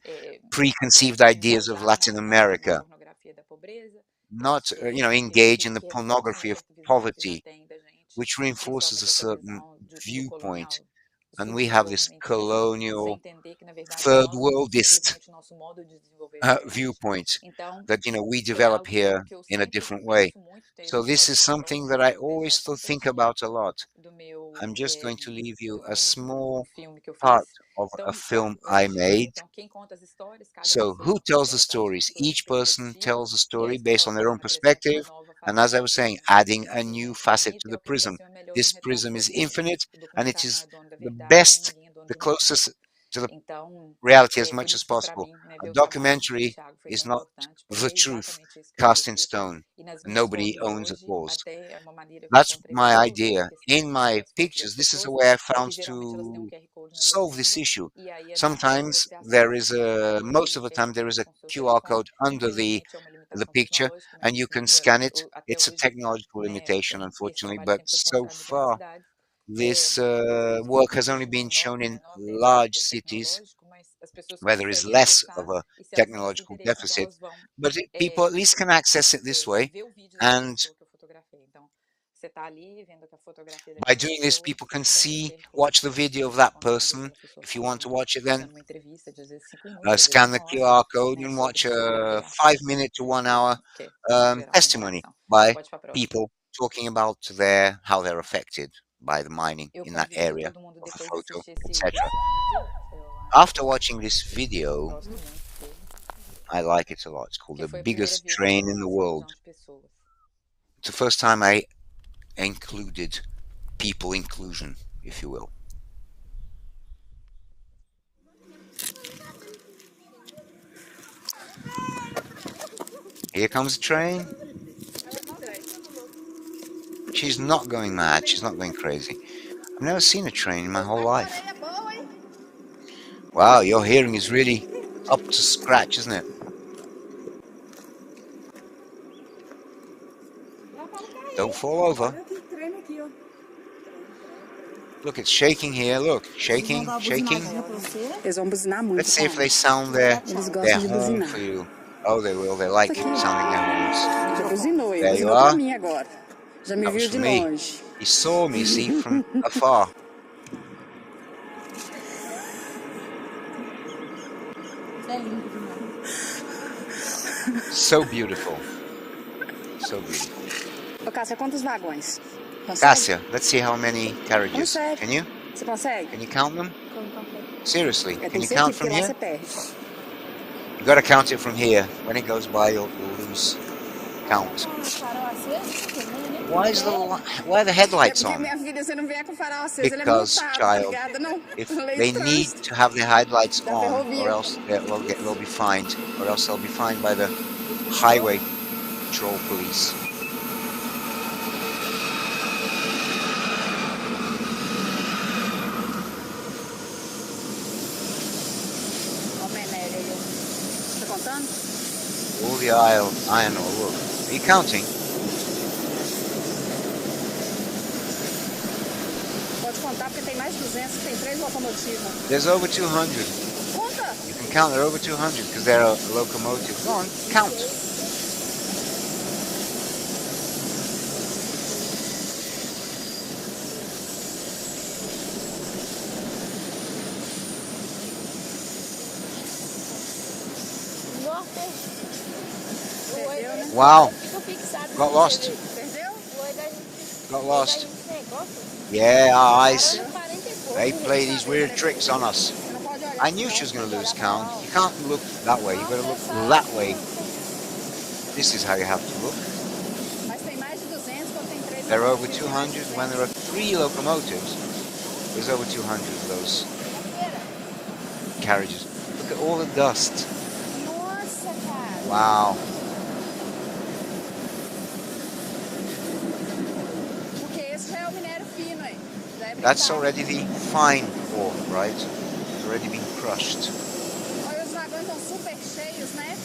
preconceived ideas of
engajar
Latin
na
America,
pornografia da pobreza,
not, engage in the
que reforça uma
pornography of
certa visão que já
poverty,
tem da gente,
which
e só
reinforces a
com essa
certain
visão do
viewpoint.
colonial, do
And we have this
subdesenvolvimentista, sem
colonial,
entender que, na verdade,
third worldist
simplesmente o nosso modo de desenvolver é diferente.
viewpoint
Então,
that we
foi
develop
algo
here
que eu
in a
sempre
different way.
penso muito, então
So
esse
this
pode
is
ser o
something
próximo
that I
vídeo, vou deixar
always
só um
think
trechinho
about a lot.
do meu,
I'm just going to leave you a
do
small
filme que eu
part
fiz.
of a
Então,
film I made.
então, quem conta as histórias, cada
So who
pessoa
tells the
traz uma
stories?
sua
Each person
perspectiva,
tells a
e
story
essa sua
based on their own
forma acrescenta uma
perspective.
nova
And as I
faceta
was
do
saying,
prisma.
adding a
Esse
new
exemplo
facet
bonito
to
é
the
o que para
prism.
ser o melhor
This
retrato
prism is
realista.
infinite,
O
and it
documentário não
is
é dono da
the
verdade, nem
best,
ninguém é dono
the
de uma verdade.
closest to the
Então,
reality as
por
much as
isso que para
possible.
mim, né,
A
ver o trabalho do
documentary
Thiago foi
is
tão
not
importante, porque
the
é
truth
exatamente isso que eu
cast in
acredito.
stone.
E nas minhas
Nobody
fotos
owns a
hoje,
cause.
até é uma maneira que eu
That's
encontrei para
my
resolver essa
idea.
questão
In
de
my
ver as fotos das
pictures, this is a
pessoas,
way I
porque
found
geralmente elas têm um
to
QR Code na
solve this
legenda,
issue.
e aí é na hora
Sometimes
você
there
acessa
is
aquele QR Code,
most
ele
of the
chega
time there is
direto
a
com o seu
QR
telefone.
code under
Infelizmente é uma
the
limitação
picture,
tecnológica,
and
mas
you
assim,
can scan it.
até
It's a
hoje,
technological
né,
limitation,
esse
unfortunately,
trabalho
but
sempre foi
so
concentrado em grandes
far
cidades.
this
Infelizmente
work
não
has only
existe um
been shown in
menor déficit
large cities
tecnológico, mas as pessoas
where there is
conseguem
less of
acessar,
a
e se elas têm esse
technological
interesse, então
deficit,
elas vão
but people at least can access it this way.
ver o vídeo dessa
And
pessoa que eu fotografei. Então, você está ali vendo que a fotografia
by
daquela
doing this,
pessoa,
people can
tem um
see,
QR Code
watch
na
the video
legenda,
of
você
that
consegue ouvir
person.
a pessoa
If you want to
falando,
watch it, then
dando uma entrevista de às vezes 5 minutos, às vezes
scan the
1 hora,
QR code
né,
and
sobre
watch
sua
a
própria
5-minute to 1-hour
gerar uma
testimony
interação.
by
Pode ir para a próxima.
people talking about how they're affected by the mining
Eu
in that
convido
area
todo mundo
of a
depois de
photo,
assistir esse
etc.
vídeo. Eu
After watching this video,
gosto muito dele,
I like it a lot. It's called
porque
the
foi a primeira
biggest
vez que
train
eu
in the
trouxe essa
world.
visão de pessoas.
It's the first time I included people inclusion, if you will. Here comes the train. She's not going mad. She's not going crazy. I've never seen a train in my whole life. Wow, your hearing is really up to scratch, isn't it? Don't fall over. Look, it's shaking here. Look, shaking, shaking.
Eles vão buzinar muito.
Let's see if they sound their horn for you. Oh, they will. They like sounding their horns.
Já buzinou, ele
There you
buzinou pra
are.
mim agora. Já me
That was
viu
for
de
me.
longe.
He saw me, see, from afar. So beautiful. So beautiful.
Ô, Cássia, quantos vagões? Consegue?
Cássia, let's see how many carriages.
Consegue.
Can you?
Você consegue?
Can you count them? Seriously,
É,
can
tem
you
que ser
count
aqui,
from
porque lá
here?
você perde.
You gotta count it from here. When it goes by, you'll lose count. Why are the headlights
Porque
on?
minha filha, você não vier com farol aceso, ele é
Because,
multado, tá
child,
ligado? Não.
if
Lei
they
de
need
trânsito.
to have their headlights
Da
on,
ferrovia.
or else they'll be fined, or else they'll be fined by the highway patrol police.
Ó, Menélia aí, ó. Tá contando?
All the iron ore, look. Are you counting?
Pode contar, porque tem mais de 200, tem 3 locomotivas.
There's over 200.
Conta!
You can count, there are over 200 because they're a locomotive. Go on, count.
Perdeu, né?
Wow,
Fica fixado
got
no
lost.
TV. Perdeu? O oi da
Got lost.
negócio.
Yeah, our eyes.
Parando 40 e pouco.
They play these weird tricks on us.
Você não pode olhar
I
assim,
knew
não.
she was going
Tem
to
que
lose
olhar pra
count.
lá, ó.
You can't look that way. You've got to look that way. This is how you have to look.
Mas tem mais de 200 quando tem 3
There are over
locomotivas, tem mais de
200. When
200.
there are 3 locomotives, there's over 200 of those carriages. Look at all the dust.
Nossa, cara.
Wow.
Porque esse já é o minério fino, hein? Já é
That's
britado.
already the fine ore, right? It's already been crushed.
Olha, os vagões estão super cheios, né?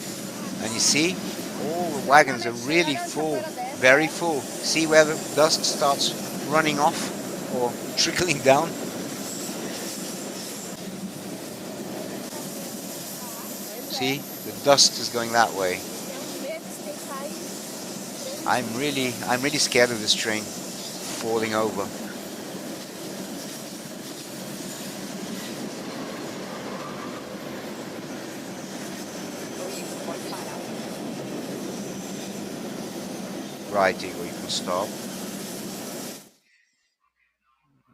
And you see, all the wagons are really full, very full. See where the dust starts running off or trickling down? See, the dust is going that way. I'm really scared of this train falling over. Right, Igor, you can stop.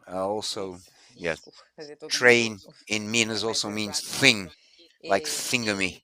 Also, yeah,
Fazer todo
train
mundo
in Minas
ficar mais
also means
exato.
thing, like
E
thingamy.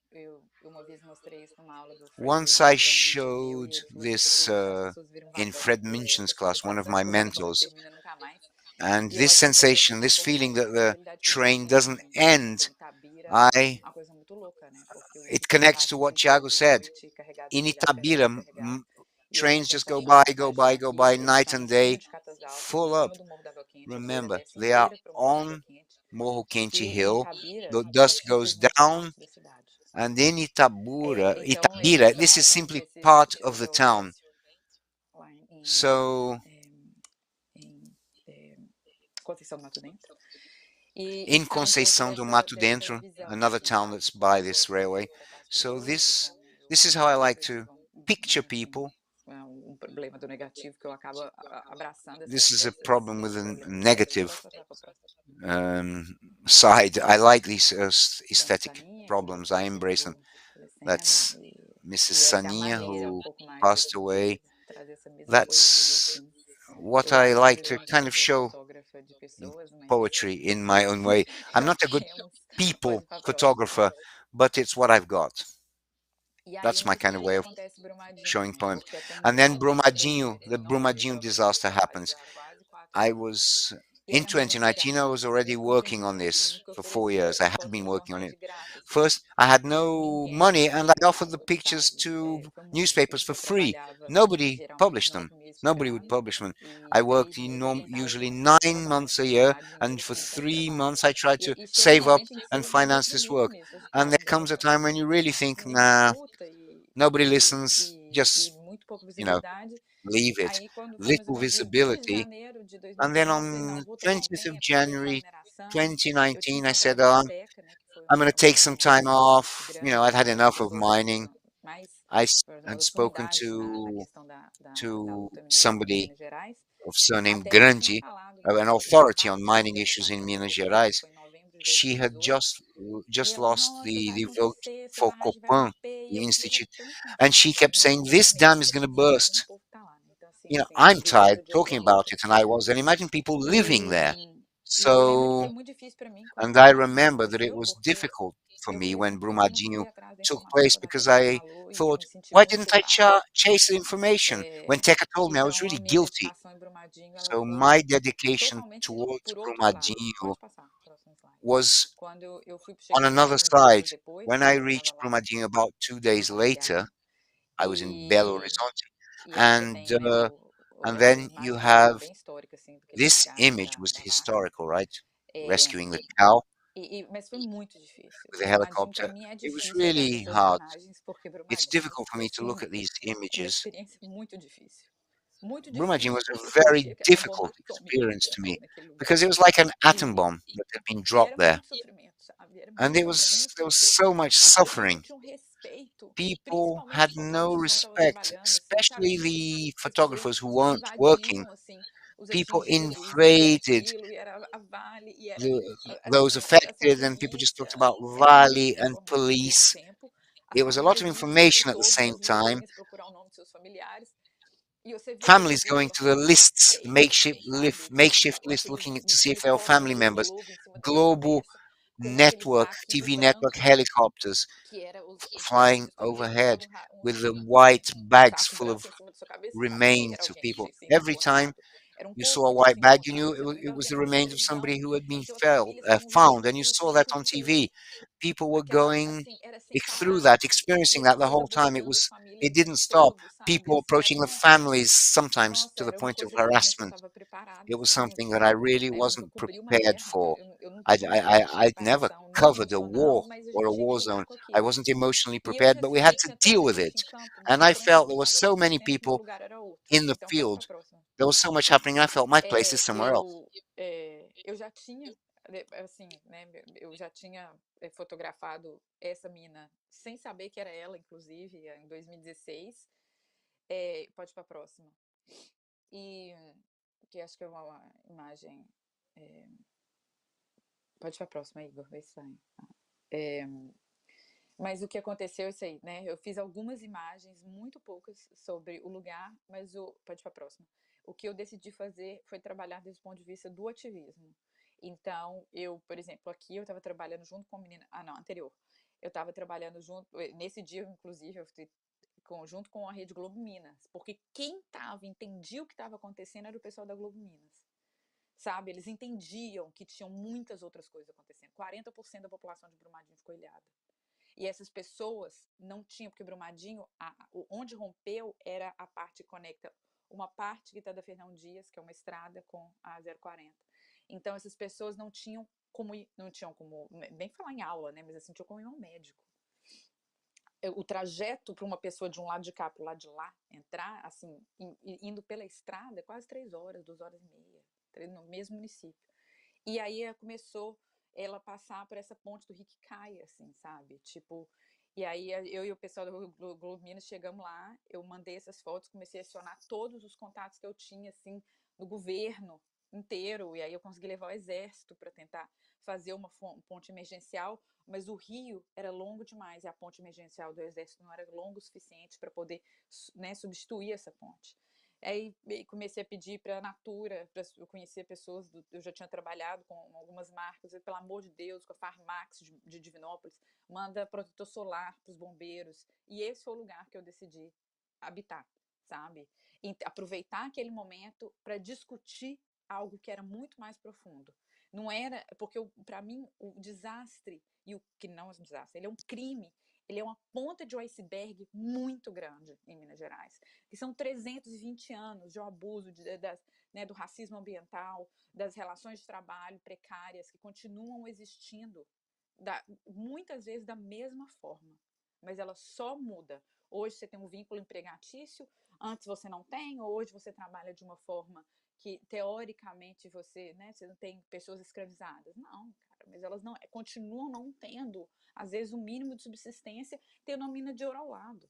uma vez mostrei isso numa aula do Fred
Once
Winchell,
I
que é um mentor meu,
showed
e ele falou assim,
this
depois as pessoas viram
in
vagão,
Fred Minchin's
essa
class, one of
sensação
my
que o vagão não
mentors,
termina nunca mais.
and
E eu
this
acho que isso é uma
sensation,
coisa
this feeling
importante,
that
essa
the
realidade que a gente
train
tem
doesn't
aqui
end,
em Itabira,
I
uma coisa muito louca, né? Porque o
it
ônibus
connects to
passa
what
sempre
Thiago
de
said.
noite, carregado
In
de milhares,
Itabira,
carregado. E eu
trains
imagino
just
quando
go
a gente
by,
vai
go
baixar
by, go by,
aqui, eles
night
estão
and
em cima
day,
de Catas Altas, em
full up.
cima do Morro da Água Quente, a poeira
Remember,
desce
they are
inteira para o Morro da Água
on
Quente.
Morro Quente
E em
Hill,
Itabira,
the
ela
dust goes
simplesmente é
down,
parte da cidade.
and in Itabura,
Então,
Itabira, this is simply part of the town.
lá
So,
Conceição do Mato Dentro. E
in
sai um pouco
Conceição do Mato
dessa
Dentro,
visão
another
assim,
town
sabe?
that's by
De
this
você
railway.
tratar as
So
pessoas
this is
como
how I like
coisas que
to
vão,
picture
né, assim,
people.
um problema do negativo que eu acabo abraçando
This is a
esses
problem with a
problemas
negative
negativos. Posso passar para a próxima?
side. I like these aesthetic
Saninha,
problems.
que
I embrace them.
falecendo,
That's Mrs.
essa é a
Sania,
maneira um
who
pouco mais
passed
de
away.
trazer essa mesma coisa do
That's
Yotin.
what
Eu
I
acho,
like to
obviamente,
kind
que eu
of
sou
show
fotógrafa de pessoas, mas
poetry in my own way. I'm
eu
not a
acho
good
que é uns...
people
Pode ir para a próxima.
photographer, but it's what I've got.
E aí,
That's my
nisso,
kind of way of
acontece Brumadinho,
showing
né?
poems.
Porque até
And then
então, em
Brumadinho, the
2019,
Brumadinho
eu estava
disaster
fazendo trabalho
happens.
já há quase 4
I
anos.
was
E
in
era muito
2019. I
legal,
was
porque
already
depois de
working
um
on
ano,
this
nunca
for 4
oferecia
years. I had
foto
been
de
working on
jornal
it.
de graça, assim,
First, I had no
ninguém.
money, and I offered the
Real,
pictures
sabe?
to
Foi muito
newspapers
difícil.
for
Eu
free.
trabalhava
Nobody
geralmente
published them.
9 meses por
Nobody would
ano
publish them.
e
I
3
worked
meses eu tentava
usually
juntar esse
9
trabalho,
months a year,
juntar
and
dinheiro
for
para montar esse
3
trabalho.
months I tried to
E chega um
save up
momento em que
and
você
finance this
desanima
work.
mesmo. Você
And
fala,
there
não,
comes a time when you really think,
ninguém me
nah,
escuta
nobody listens,
e
just,
muito pouca
you know,
visibilidade.
leave it.
Aí, quando fomos
Little
no dia 20 de
visibility.
janeiro de
And then
2019, falei, não,
on
vou tomar um
20th of
tempo, vou fazer uma
January
mineração. Eu tinha
2019, I said,
encontrado com a Beca, né, que foi
I'm going to take some time off. You know,
grande
I'd had enough of
pessoa assim,
mining.
mais
Had
das
spoken
comunidades na questão da
to
luta mineradora em
somebody
Minas Gerais.
of surname
Até ela tinha
Grande,
falado
an
isso, e
authority on
bastante
mining
tempo
issues
atrás,
in
ela
Minas
falou comigo,
Gerais.
foi em novembro de
She had
2018. E
just
ela falou,
lost
nossa, vai
the vote
acontecer, essa
for
barragem vai
Copan,
romper, e
the
eu já
institute,
tão
and she
cansada,
kept
né,
saying,
de
this dam is
realmente
going to
imagina o
burst.
povo que tá lá, né? Então, assim,
You know,
sem
I'm
viver
tired
do dia a dia
talking
é
about
muito.
it, and I was. And imagine people living there.
E eu lembro que foi
So,
muito difícil para mim
and
quando
I
a barragem
remember that it
aconteceu,
was
porque
difficult for
eu
me
falei
when
assim, poxa, eu não fui
Brumadinho
atrás da
took
informação
place
quando a
because
Teca me
I
falou e eu
thought,
me senti
why
muito
didn't I
culpada.
chase the information? When Teka told me, I was
Então
really
a minha
guilty.
dedicação em Brumadinho, ela
So my
foi
dedication
totalmente
towards
por outro lado.
Brumadinho
Pode passar, próximo slide.
was
Quando eu fui,
on
cheguei
another
alguns dias
side.
depois,
When
né,
I
eu estava
reached
lá
Brumadinho about 2 days
na
later,
BH,
I was in Belo
e,
Horizonte,
e aí você
and
tem, né,
and
essa
then you
imagem
have
bem histórica, assim, daquele
this
resgate
image was
da barca.
historical, right?
É,
Rescuing the cow
mas foi muito difícil.
with a
Brumadinho, para
helicopter.
mim, é
It was
difícil olhar para
really
essas
hard.
imagens, porque
It's
Brumadinho,
difficult for me to look
assim,
at these
foi uma
images.
experiência muito difícil. Muito
Brumadinho
difícil,
was
porque
a
eu
very
sentia que era uma bomba
difficult
atômica
experience to me
literalmente naquele lugar.
because it was like an atom
E,
bomb that had been
e era
dropped there,
muito sofrimento, sabe? Era
and
muito sofrimento
there was
porque
so much
as pessoas não
suffering.
tinham respeito,
People
principalmente
had
os
no
fotógrafos que não estavam
respect,
trabalhando, assim, sabe?
especially
Tipo,
the
pessoas
photographers who weren't working.
invadiam, assim, os
People
atingidos e
invaded
aquilo, e era a Vale, e era,
those
assim, essa
affected, and people just talked
polícia,
about
era muito
Valley and
desinformada ao mesmo
police.
tempo.
It was a lot of information at the same time.
procurar o nome dos seus familiares. E você vê
Families
pessoas
going
com
to the
aquele
lists, the
tapete, sabe?
makeshift list,
Aqueles,
looking to see if there were
helicópteros
family
meio
members.
globo em cima da sua
Global
cabeça, com aquele
network,
saquinho
TV network
branco,
helicopters
que era os
flying
restos, toda vez que
overhead
chegava
with the
um
white bags
saco
full of
branco em cima da sua cabeça, você sabia que era
remains of
alguém que
people.
tinha sido
Every time
enforcado. Era um
you saw a
corpo que
white
tinha
bag, you knew
enforcado, se eu não me
it
engano,
was
que
the
era na
remains of
televisão.
somebody who had been
Então as famílias estavam vivendo
found, and you
aquilo o
saw that
tempo
on
inteiro.
TV. People were
Aquela,
going
assim, era sem
through
parar.
that,
E
experiencing
as
that the
pessoas
whole time.
abordando as
It
famílias o
didn't
tempo
stop.
todo, sabe?
People
Assim, era
approaching the
uma,
families, sometimes
nossa,
to the
era uma
point of
coisa que eu realmente não
harassment.
estava preparada,
It was
assim,
something that I really
né? Eu nunca
wasn't
cobri uma
prepared
guerra, então
for.
eu não tive um nível de
I'd never
preparação nem
covered a war
emocional, mas a
or
gente
a
tinha que
war
lidar
zone.
com
I
aquilo.
wasn't emotionally
E eu
prepared,
já
but we had to
tinha
deal
tanta
with
gente em
it.
campo,
And
mas
I
por
felt there
exemplo,
were
sabe, ao
so
mesmo
many
tempo meu
people
lugar era outro.
in the
Então pode ir para a
field.
próxima.
There was so much happening. I felt my place is somewhere else.
Eu já tinha, assim, né, eu já tinha fotografado essa mina sem saber que era ela, inclusive, em 2016. Pode ir para a próxima. E que acho que é uma imagem. Pode ir para a próxima, Igor, vê se sai. Mas o que aconteceu é isso aí, né? Eu fiz algumas imagens, muito poucas, sobre o lugar, mas pode ir para a próxima. O que eu decidi fazer foi trabalhar desde o ponto de vista do ativismo. Então, por exemplo, aqui eu estava trabalhando junto com a menina. Ah, não, anterior. Eu estava trabalhando junto. Nesse dia, inclusive, eu fui junto com a Rede Globo Minas. Porque quem entendia o que estava acontecendo era o pessoal da Globo Minas. Sabe? Eles entendiam que tinham muitas outras coisas acontecendo. 40% da população de Brumadinho ficou ilhada. E essas pessoas não tinham, porque Brumadinho, onde rompeu era a parte que conecta uma parte que está da Fernão Dias, que é uma estrada, com a 040. Então, essas pessoas não tinham como, nem falar em aula, né? Mas assim, tinham como ir ao médico. O trajeto para uma pessoa de um lado de cá para o lado de lá entrar, assim, indo pela estrada, é quase 3 horas, 2 horas e meia, no mesmo município. E aí começou ela passar por essa ponte do Riquicaia, assim, sabe? Tipo, e aí eu e o pessoal do Globo Minas chegamos lá, eu mandei essas fotos, comecei a acionar todos os contatos que eu tinha, assim, no governo inteiro, e aí eu consegui levar o exército para tentar fazer uma ponte emergencial, mas o rio era longo demais, e a ponte emergencial do exército não era longo o suficiente para poder, né, substituir essa ponte. Aí comecei a pedir para a Natura, eu conhecia pessoas, eu já tinha trabalhado com algumas marcas, pelo amor de Deus, com a Farmax de Divinópolis, manda protetor solar para os bombeiros. E esse foi o lugar que eu decidi habitar, sabe? E aproveitar aquele momento para discutir algo que era muito mais profundo. Não era, porque para mim o desastre, e o que não é um desastre, ele é um crime. Ele é uma ponta de um iceberg muito grande em Minas Gerais, que são 320 anos de um abuso né, do racismo ambiental, das relações de trabalho precárias que continuam existindo, muitas vezes da mesma forma, mas ela só muda. Hoje você tem um vínculo empregatício, antes você não tem, hoje você trabalha de uma forma que, teoricamente, você não tem pessoas escravizadas. Não, cara, mas elas continuam não tendo, às vezes, o mínimo de subsistência, tendo uma mina de ouro ao lado,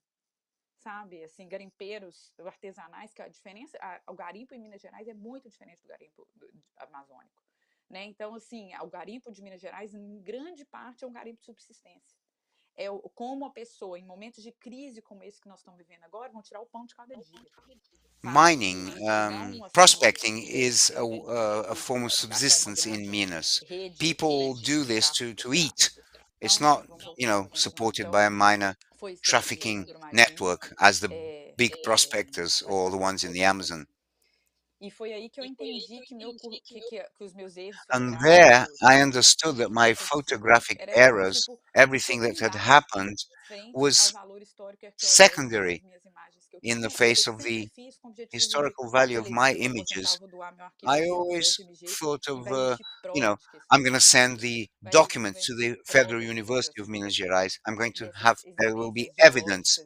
sabe? Assim, garimpeiros artesanais, que a diferença, o garimpo em Minas Gerais é muito diferente do garimpo amazônico, né? Então, assim, o garimpo de Minas Gerais, em grande parte, é um garimpo de subsistência. Como a pessoa, em momentos de crise como esse que nós estamos vivendo agora, vão tirar o pão de cada dia.
Mining, prospecting is a form of subsistence in Minas. People do this to eat. It's not, supported by a miner trafficking network as the big prospectors or the ones in the Amazon.
E foi aí que eu entendi que os meus erros
And there
fotográficos,
I understood that my photographic errors, everything that had happened, was secondary in the face of the historical value of my images. I always thought of, I'm going to send the document to the Federal University of Minas Gerais. I'm going to have, there will be evidence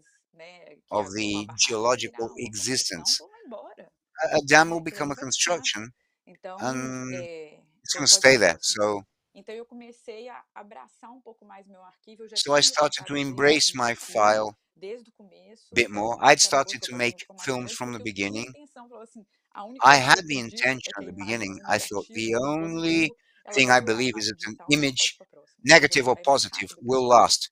of the geological existence. A dam will become a construction, and it's going to stay there. So I started to embrace my file a bit more. I'd started to make films from the beginning. I had the intention at the beginning. I thought the only thing I believe is that an image, negative or positive, will last.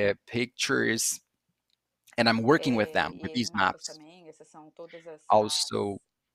pictures, and I'm working with them
E
with
aí
these
os mapas
maps.
também, essas são todas
Also,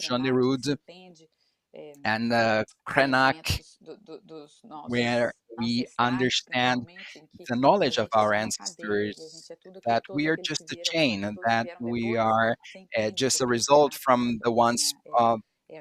John Neruda and Krenak, where we understand the knowledge of our ancestors, that we are just a chain, and that we are just a result from the ones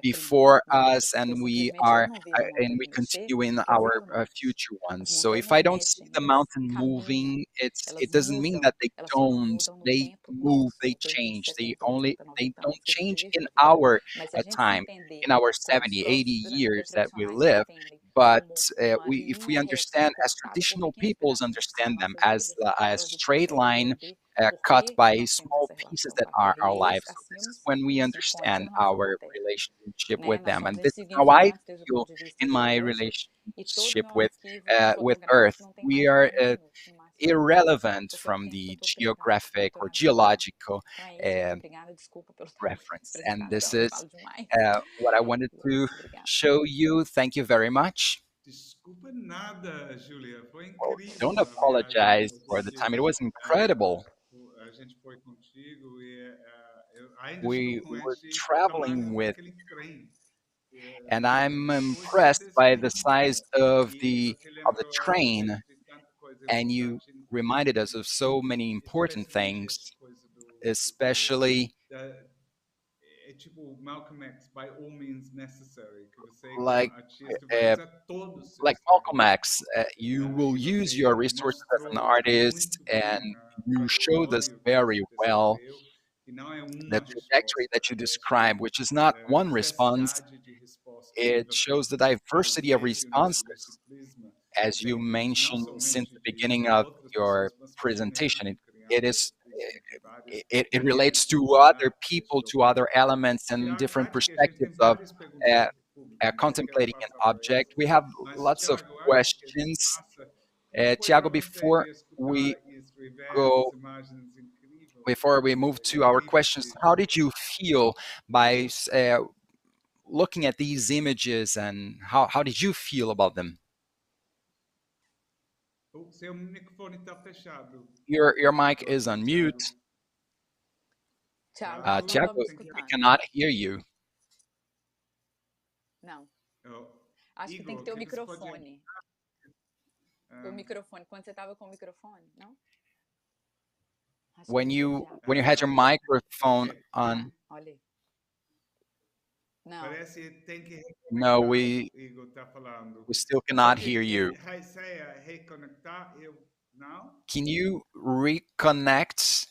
before us, and we
montanha mexer,
continue in
elas
our
mudam muito.
future
As
ones. So if
montanhas
I don't see
mexem,
the
elas
mountain
caminham,
moving, it
elas
doesn't mean
mudam,
that they
elas só não
don't.
mudam no
They
tempo
move,
nosso,
they
que hoje tem
change.
60, 80,
They
90
don't
anos que a gente
change
vive
in
por lá.
our
Mas se a gente se
time,
entender
in our
como os
70, 80
próprios
years that we
tradicionais
live.
entendem,
But
como uma
if we
linha reta
understand, as
cortada por
traditional
pequenos
peoples
pedacinhos na
understand them,
nossas
as
vidas,
a
então a gente
straight
consegue
line
entender por
cut
que
by
nós temos
small
essa
pieces
relação
that
com a
are
Terra.
our
E
lives.
esse,
So
assim,
this
eu
is when we
me sinto ótima
understand
em relação à
our
Terra.
relationship
Né?
with
Nós
them,
somos
and this is how I
insignificantes desde o
feel
ponto de vista
in my
geológico, e todo o
relationship
meu arquivo
with Earth.
fotográfico não tem
We
mais de
are
40 minutos, no máximo 50,
irrelevant
porque é o
from
tempo que eu
the
estou prestando
geographic or
monitorando a Terra.
geological
Então é isso,
uh,
muito obrigada, desculpa pelo tamanho da
reference. And this
apresentação, eu
is
falo demais.
what I wanted
E é
to
isso, obrigada.
show you. Thank you very much.
Desculpa nada, Júlia. Foi
Well, don't
incrível a viagem com
apologize
a
for the
gente.
time. It was incredible.
A gente foi contigo e eu ainda estou
We
com
were
este
traveling
tamanho
with,
daquele trem.
and I'm
Hoje você
impressed by the
explica
size of
e você
the
lembrou a gente
train,
de tanta coisa
and you reminded us of so many important
especialmente essa
things,
coisa
especially
da, é tipo Malcolm X, by all means necessary, que você como
like
artista vai
uh,
usar todos os
like
seus
Malcolm
talentos.
X. You will
E
use your
você
resources as an
mostrou
artist,
muito
and
bem a
you showed us
trajetória que
very
você
well
descreveu, que não é
the
uma
trajectory
resposta,
that you
é esta
described, which is not one response.
diversidade de respostas que
It
você
shows the diversity of
trouxeste nesse
responses,
disciplina,
as you
vem não
mentioned since
somente
the
de
beginning of
outras
your
pessoas, mas você mesmo
presentation. It
criando
is
disciplina de várias
it relates
maneiras de
to other
olhar
people,
este
to other
objeto.
elements, and
Tiago,
different
vai porque a gente tem
perspectives of
várias perguntas
uh,
do público, então eu quero
contemplating an
passar para
object. We
essas.
have
Mas,
lots of
Tiago, antes que a gente
questions.
faça, como foi
Tiago,
para você de escutar e ver essas
go
imagens incríveis,
before we move to our
incríveis
questions,
de
how did
Genebra?
you feel by looking at these images, and how did you feel about them?
O seu microfone está fechado,
Your mic is on mute.
Tiago.
Thiago,
Tá,
não
Tiago,
estamos
tem que...
we
escutando.
cannot hear you.
Não.
Oh,
Acho que tem que
Igor,
ter o
que você pode...
microfone. O microfone, quando você estava com o microfone, não? Acho
When
que
you
Thiago.
had your microphone
Ok.
on,
Olha aí. Não.
Parece que tem que
no,
reconectar,
we
Igor está falando.
still
Só
cannot
que
hear you.
reconectar, eu não.
Can you reconnect?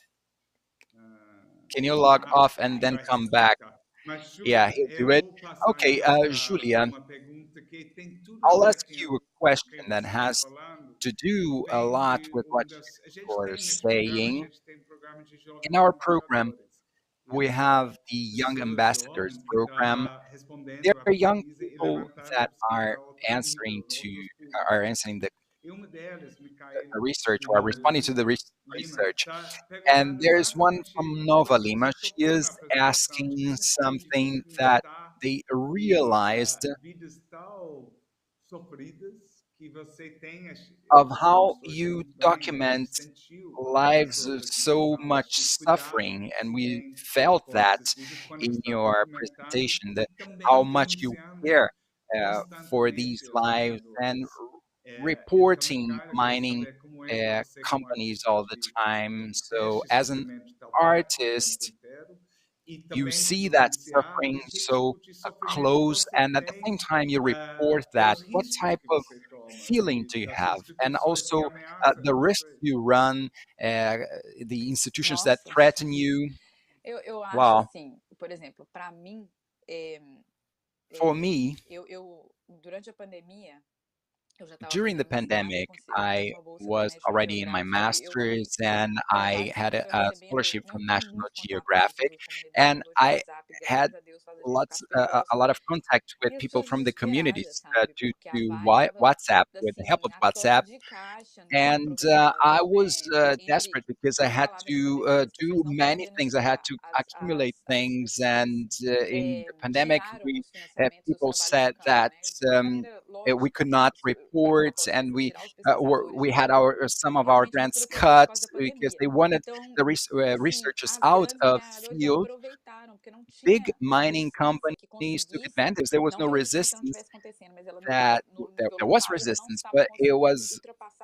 Ah,
Can you log off and
ele
then
vai
come back?
reconectar. Mas,
Yeah,
Júlia,
he'll do
eu
it.
vou passar
Okay,
então para
Julia,
uma pergunta que tem tudo a
I'll
ver
ask
com
you a
o que
question that
você está
has
falando.
to do a
Vem
lot
de
with what
das... A gente
you're
tem neste programa, a
saying.
gente tem um programa de
In
jovens
our program,
embaixadores. E
we
essas
have the Young
pessoas,
Ambassadors
jovens que
program.
estão respondendo
They're
à
young
pesquisa e
people
levantaram a
that
pesquisa a outro
answering
nível,
to
outros
are
públicos.
answering
E uma delas, Micael
research, or are
Nova
responding to the
Lima,
research.
está
And
perguntando
there's one
exatamente
from
o que
Nova
você
Lima. She
tocou na
is
apresentação, de
asking
como foi
something that
documentar
they
e
realized
vidas tão sofridas que você tem,
of
você
how
mostrou isso
you
muito bem, a gente
document
sentiu
lives
sobre
of
a
so
dimensão
much
do cuidado
suffering,
que
and
se
we
tem
felt
com
that
essas vidas quando
in
está
your
documentando
presentation,
e
that how
também
much you
denunciando
care for these
constantemente as
lives, and
mineradoras. Então,
reporting
Micaela, eu queria
mining
saber como é para você como
companies
artista
all the
de
time.
ver
So
este
as an
sofrimento tão perto o tempo
artist,
inteiro e
you
também de
see that
denunciar
suffering
e que
so
tipo de sofrimento
close,
você
and at the same
tem
time you report that.
pelos
What
riscos
type
que
of
você toma
feeling
e
do you
das
have? And
instituições que
also
ameaçam
the risks
você.
you run, uh, the institutions that
Nossa.
threaten you.
Eu acho
Wow.
assim, por exemplo, para mim,
For me,
durante a pandemia, eu já estava
during the
fazendo mestrado, eu
pandemic,
consegui
I
uma bolsa da
was
National
already in my
Geographic e eu fui
master's, and
para
I
vários
had
países
a
recebendo.
scholarship
Não
from
tenho
National
muito contato com
Geographic,
pessoas da comunidade
and
hoje no
I
WhatsApp,
had
graças a Deus, faz a gente ficar
lots
feliz.
a lot of contact with
E as
people
pessoas
from the
desesperadas,
communities
sabe?
due
Porque a
to
vibe estava
WhatsApp, with the help
assim,
of
a toque
WhatsApp.
de caixa, né?
And I
Improvisada,
was
né?
desperate because I
Uma
had
palavra na pandemia,
to
as pessoas
do
não querem
many things. I had
denunciar
to accumulate
as
things, and in the pandemic,
tiraram
we
os financiamentos dos
people
trabalhos de
said
campo,
that
né? De maneira
we
lógica,
could
assim,
not
para
report,
colocar
and
tirar os pesquisadores
we
de
had
campo,
our some of our
realmente foi
grants
proteção por
cut
causa da
because
pandemia.
they wanted
Então,
the
assim,
researchers
as
out
grandes
of
mineradoras
field.
aproveitaram, porque não
Big
tinha uma
mining
resistência que
companies took
conseguisse,
advantage. There was
não
no
que a resistência não
resistance.
estivesse acontecendo, mas ela não
That
estava, no
there
nível
was
local, eles não
resistance,
estavam
but it
conseguindo
was
ultrapassar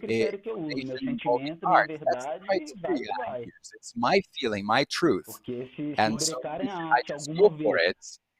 critério que eu uso, meu
Nation involving
sentimento, minha
art. That's the
verdade, vai que
criteria I
vai.
use. It's my feeling, my truth.
Porque se
And so
brecarem
if
a
I
arte
just
alguma
feel for
vez
it,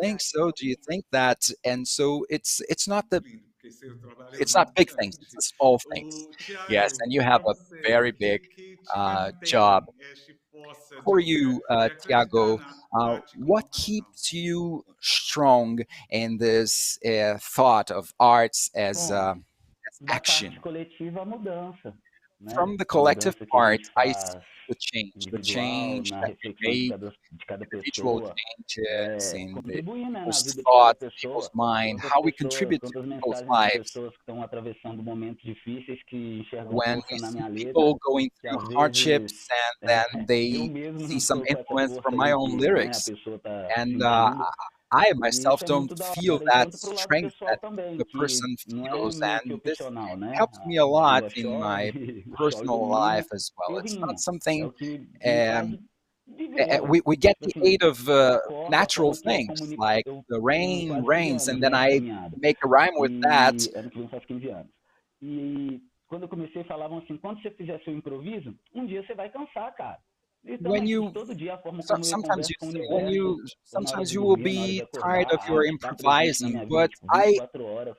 think so? Do you think that? And so it's not the
Lindo, porque seu trabalho é
it's not
muito
big things, it's
grande.
the small things.
O
Yes,
Thiago,
and you have
para
a
você,
very
o
big
que te
job.
mantém este possa
For
dizer
you,
e acreditar
Tiago,
na arte como
what
uma paixão.
keeps you strong in this thought of arts
Bom,
as
da parte
action?
coletiva, a mudança, né?
From the
A
collective
mudança que a
part,
gente
I see
faz
the
individual,
change
na
that we
reflexão
make,
de cada
individual
pessoa,
changes in the
contribuir, né, na
people's
vida de cada
thoughts, people's
pessoa.
mind, how we contribute to
Quantas
people's
mensagens de
lives.
pessoas que estão atravessando momentos difíceis que enxergam
When
força
we
na
see
minha letra,
people going
que
through
às vezes
hardships and then
eu
they
mesmo
see
não
some
estou com essa
influence from
força
my
aí
own
que, né, a
lyrics,
pessoa está
and
sentindo.
I
E isso
myself
é
don't
muito da
feel
hora. E
that
tanto pro lado
strength
pessoal
that
também,
the
que
person
não é
feels,
meio que
and this
opcional, né?
helps me a
A
lot
chuva
in my
chove, o sol
personal life
ilumina,
as well.
eu
It's not
rimo. É
something
o que me faz
um,
viver.
we get
Tipo
the
assim,
aid of
eu acordo, a
natural
forma que eu
things
comunico,
like
eu
the
tenho
rain
quase 15
rains,
anos,
and then
né, de
I
caminhada.
make a rhyme with that.
E ano que vem faz 15 anos. E quando eu comecei, falavam assim, quando você fizer seu improviso, um dia você vai cansar, cara. Então
When
é isso,
you
todo dia a forma como eu
sometimes
converso
you
com o
say when
universo,
you
ou na hora
sometimes
de
you will
dormir, na hora de
be tired
acordar,
of
a
your
arte está presente na
improvising,
minha vida,
but
tipo,
I
24 horas,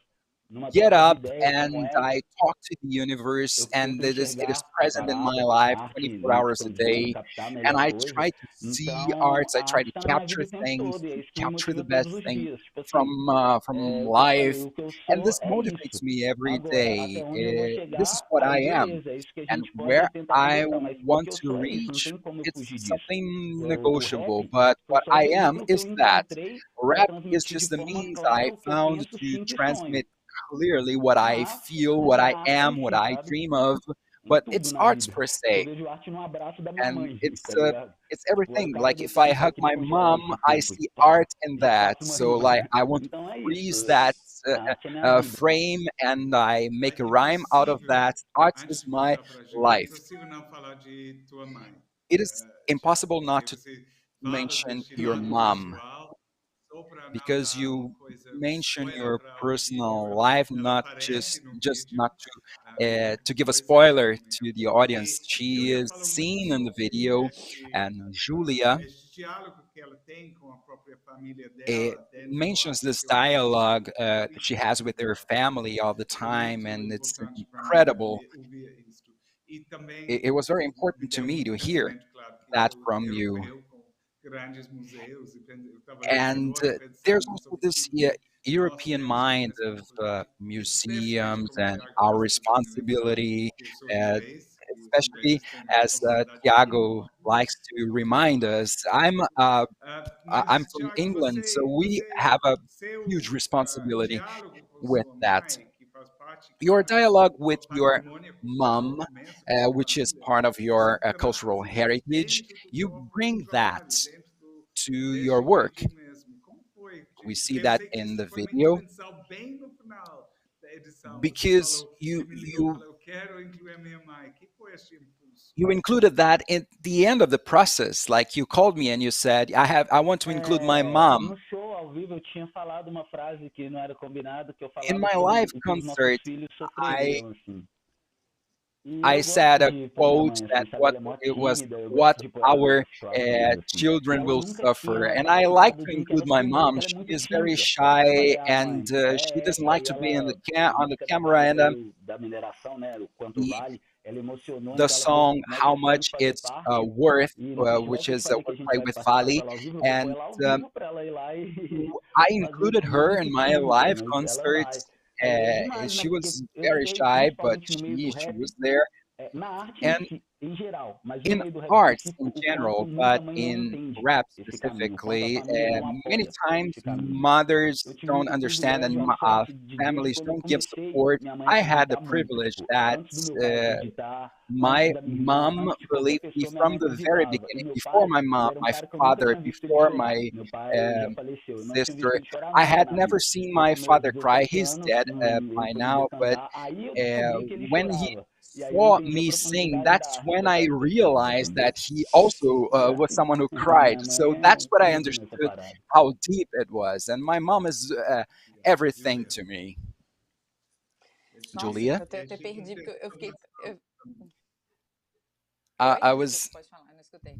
numa
get
troca de
up
ideias como
and
essa,
I talk to the universe,
eu
and
tento
it is
enxergar a
present in my
parada,
life
a arte
24
na
hours
questão
a
de vendo,
day,
captar a
and
melhor
I
coisa.
try to see
Então,
arts. I
a
try
arte
to
está na minha
capture
vida o tempo
things,
todo, e é
to
isso que me
capture
motiva
the
todos
best
os
thing
dias. Tipo assim,
from
o que eu falei,
life,
o que eu
and
sou
this
é
motivates
isso.
me every
Agora, até
day.
onde eu vou
This is
chegar,
what
aí
I am,
beleza, é isso que a
and
gente pode
where
tentar
I
conversar, mas o
want
que eu
to
sou é isso, não
reach.
tem como eu
It's
fugir disso.
something
O
negotiable,
rap
but
foi
what
só um
I am
veículo que
is
eu
that.
encontrei para
Rap is
transmitir de
just the
forma
means
clara
I
o que eu
found
penso,
to
sinto e sonho.
transmit clearly what I
Mas
feel, what
é
I
a arte
am,
em
what
si,
I
sabe?
dream of.
Em
But
tudo
it's
na
arts
vida.
per
Tipo, eu
se,
vejo arte no abraço da minha
and
mãe,
it's
tá ligado?
it's
Tipo, a
everything.
cada
Like
vez
if
que a
I
gente sai
hug
aqui no
my
aconchegante,
mom,
tipo,
I
pum, pum,
see
tá,
art in
já
that.
faço uma
So
rima.
like I want to
Então é
freeze
isso.
that
A arte é minha vida.
frame, and I
É
make a rhyme out of
impossível,
that. Art
antes
is
de
my
passar para a Júlia, é
life.
impossível não falar de tua mãe,
It is
Thiago.
impossible
Quer
not
dizer,
to
você fala
mention
deste
your
lado
mom,
pessoal, só para não
because
dar uma
you
coisa, um
mention
spoiler
your
para o vídeo,
personal life,
ela
not
aparece
just
no
just
vídeo,
not to give a
dois anos da
spoiler
manhã.
to the audience.
E
She
Júlia
is
falou muito
seen in the
sobre
video, and Julia
este diálogo que ela tem com a própria família dela dentro,
mentions
acho
this
que é um
dialogue that she has
belíssimo
with her
diálogo.
family all the
Foi
time,
muito
and it's
importante para mim
incredible.
ouvir isto. E
It,
também
it was very
me
important to
deu
me
muito
to hear
pensamento, claro, que
that
sou
from you.
europeu com grandes museus, e eu estava
And
agora
there's
pensando
also
sobre
this
tudo que nós
European
temos que
mind
fazer
of
um pouco, especialmente
museums
como o
and
Tiago
our
gosta de lembrar
responsibility,
que eu sou
uh,
inglês e os
especially
ingleses têm
as
responsabilidades
Tiago likes
enormes
to
no que
remind
falam.
us. I'm
Mas,
from
Tiago,
England, so we have a huge
seu
responsibility
diálogo com
with
sua
that.
mãe, que faz parte,
Your
claro,
dialogue
do
with
sua
your
patrimônio
mom,
cultural imenso como
which is
família,
part of
você
your cultural
traz isso
heritage,
dentro do
you
próprio
bring that
trabalho, dentro
to your
deste
work.
vídeo mesmo. Como foi?
We see
Porque eu
that
sei que
in
isso
the
foi uma
video
intervenção bem no final da edição. Você
because
falou, você me ligou e falou, eu quero incluir a minha mãe. Que foi este impulso?
you included that at the end of the process. Like you called me and you said, I want to include my mom
No show ao vivo eu tinha falado uma frase que não era combinado, que eu
in
falava
my
sobre
live
o que os nossos
concert.
filhos
I
sofreriam, assim. E
I
eu
said
gosto
a
de ir pra minha
quote
mãe,
that
assim, sabe?
what
Ela é mó
it was
tímida, eu
what
gosto de pôr ela
our
pra fora, assim. E
children
ela
will
nunca
suffer.
tinha
And I like
participado
to
de um
include my
telefilme,
mom.
porque ela é
She
muito
is very
tímida. Eu
shy,
falei, ah,
and
mãe,
she doesn't
essa.
like
E
to be in
ela, a
on the
música da
camera.
Vale
And
saiu da mineração, né? O Quanto
the
Vale, ela emocionou,
the
então ela fez
song
maior
"How
questão de
Much
fazer
It's
parte.
Worth,"
E no festival
which
que eu te
is
falei que a
was
gente
played
vai
with
participar com
Vali,
ela ao vivo, eu vou pôr
and
ela ao vivo pra ela ir lá e
I
fazer
included her in
muito
my
público,
live
mas ela
concert.
vai. Aí é demais, né?
She
Porque
was
eu
very
sei,
shy, but
principalmente no meio do
she
rap,
was there.
na arte em
And
si, em geral, mas no
in
meio do rap
arts
específico,
in
o quanto
general,
muita
but
mãe não
in
entende
rap
esse caminho, o quanto a
specifically,
família não
many
apoia
times
esse caminho. Eu
mothers
tive
don't
o
understand and
privilégio, a sorte de Deus
families
quando eu
don't give
comecei
support.
minha mãe
I had the
acreditar muito,
privilege
tipo,
that
antes do meu pai acreditar, antes
my
da minha irmã,
mom
antes de qualquer
believed me
pessoa, minha
from
mãe
the very
acreditava. E
beginning.
meu
Before
pai,
my mom,
ele era um
my
cara que eu nunca
father,
tinha visto ele
before
chorar.
my
Meu pai já
um,
faleceu, eu não tinha visto
sister,
ele chorar
I
nunca
had
na
never
vida.
seen
E
my
com meus
father cry.
17
He's
anos,
dead
ele
by
poderia
now, but
cantar. Aí eu descobri que ele
when he
chorava. E aí eu
saw
entendi a
me sing,
profundidade
that's
da arte
when
da
I
caritação,
realized
entendeu?
that he also
E é
was
assim.
someone who
Então
cried.
minha
So
mãe é
that's what I
tudo nessa
understood
parada.
how deep it was. And my mom is everything
Júlia,
to me.
Nossa,
Julia,
eu até perdi, porque eu fiquei.
I
Oi? Desculpa,
was
pode falar, eu não escutei.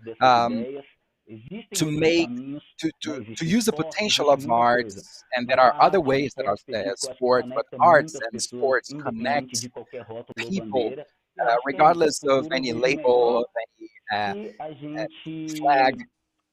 dessas
um,
ideias. Existem
to
outros
make
caminhos, né?
to
Existe
use the
esporte,
potential
existe
of
muita coisa.
arts, and
Mas
there are
a
other
arte, o
ways that
esporte
are
específico, eu acho que
sport, but
conecta
arts
muitas
and
pessoas,
sports
independente
connect
de qualquer rótulo ou
people,
bandeira. E eu acho que é isso. No
regardless of
futuro eu
any
vejo
label,
melhor
of any
se a gente
flag.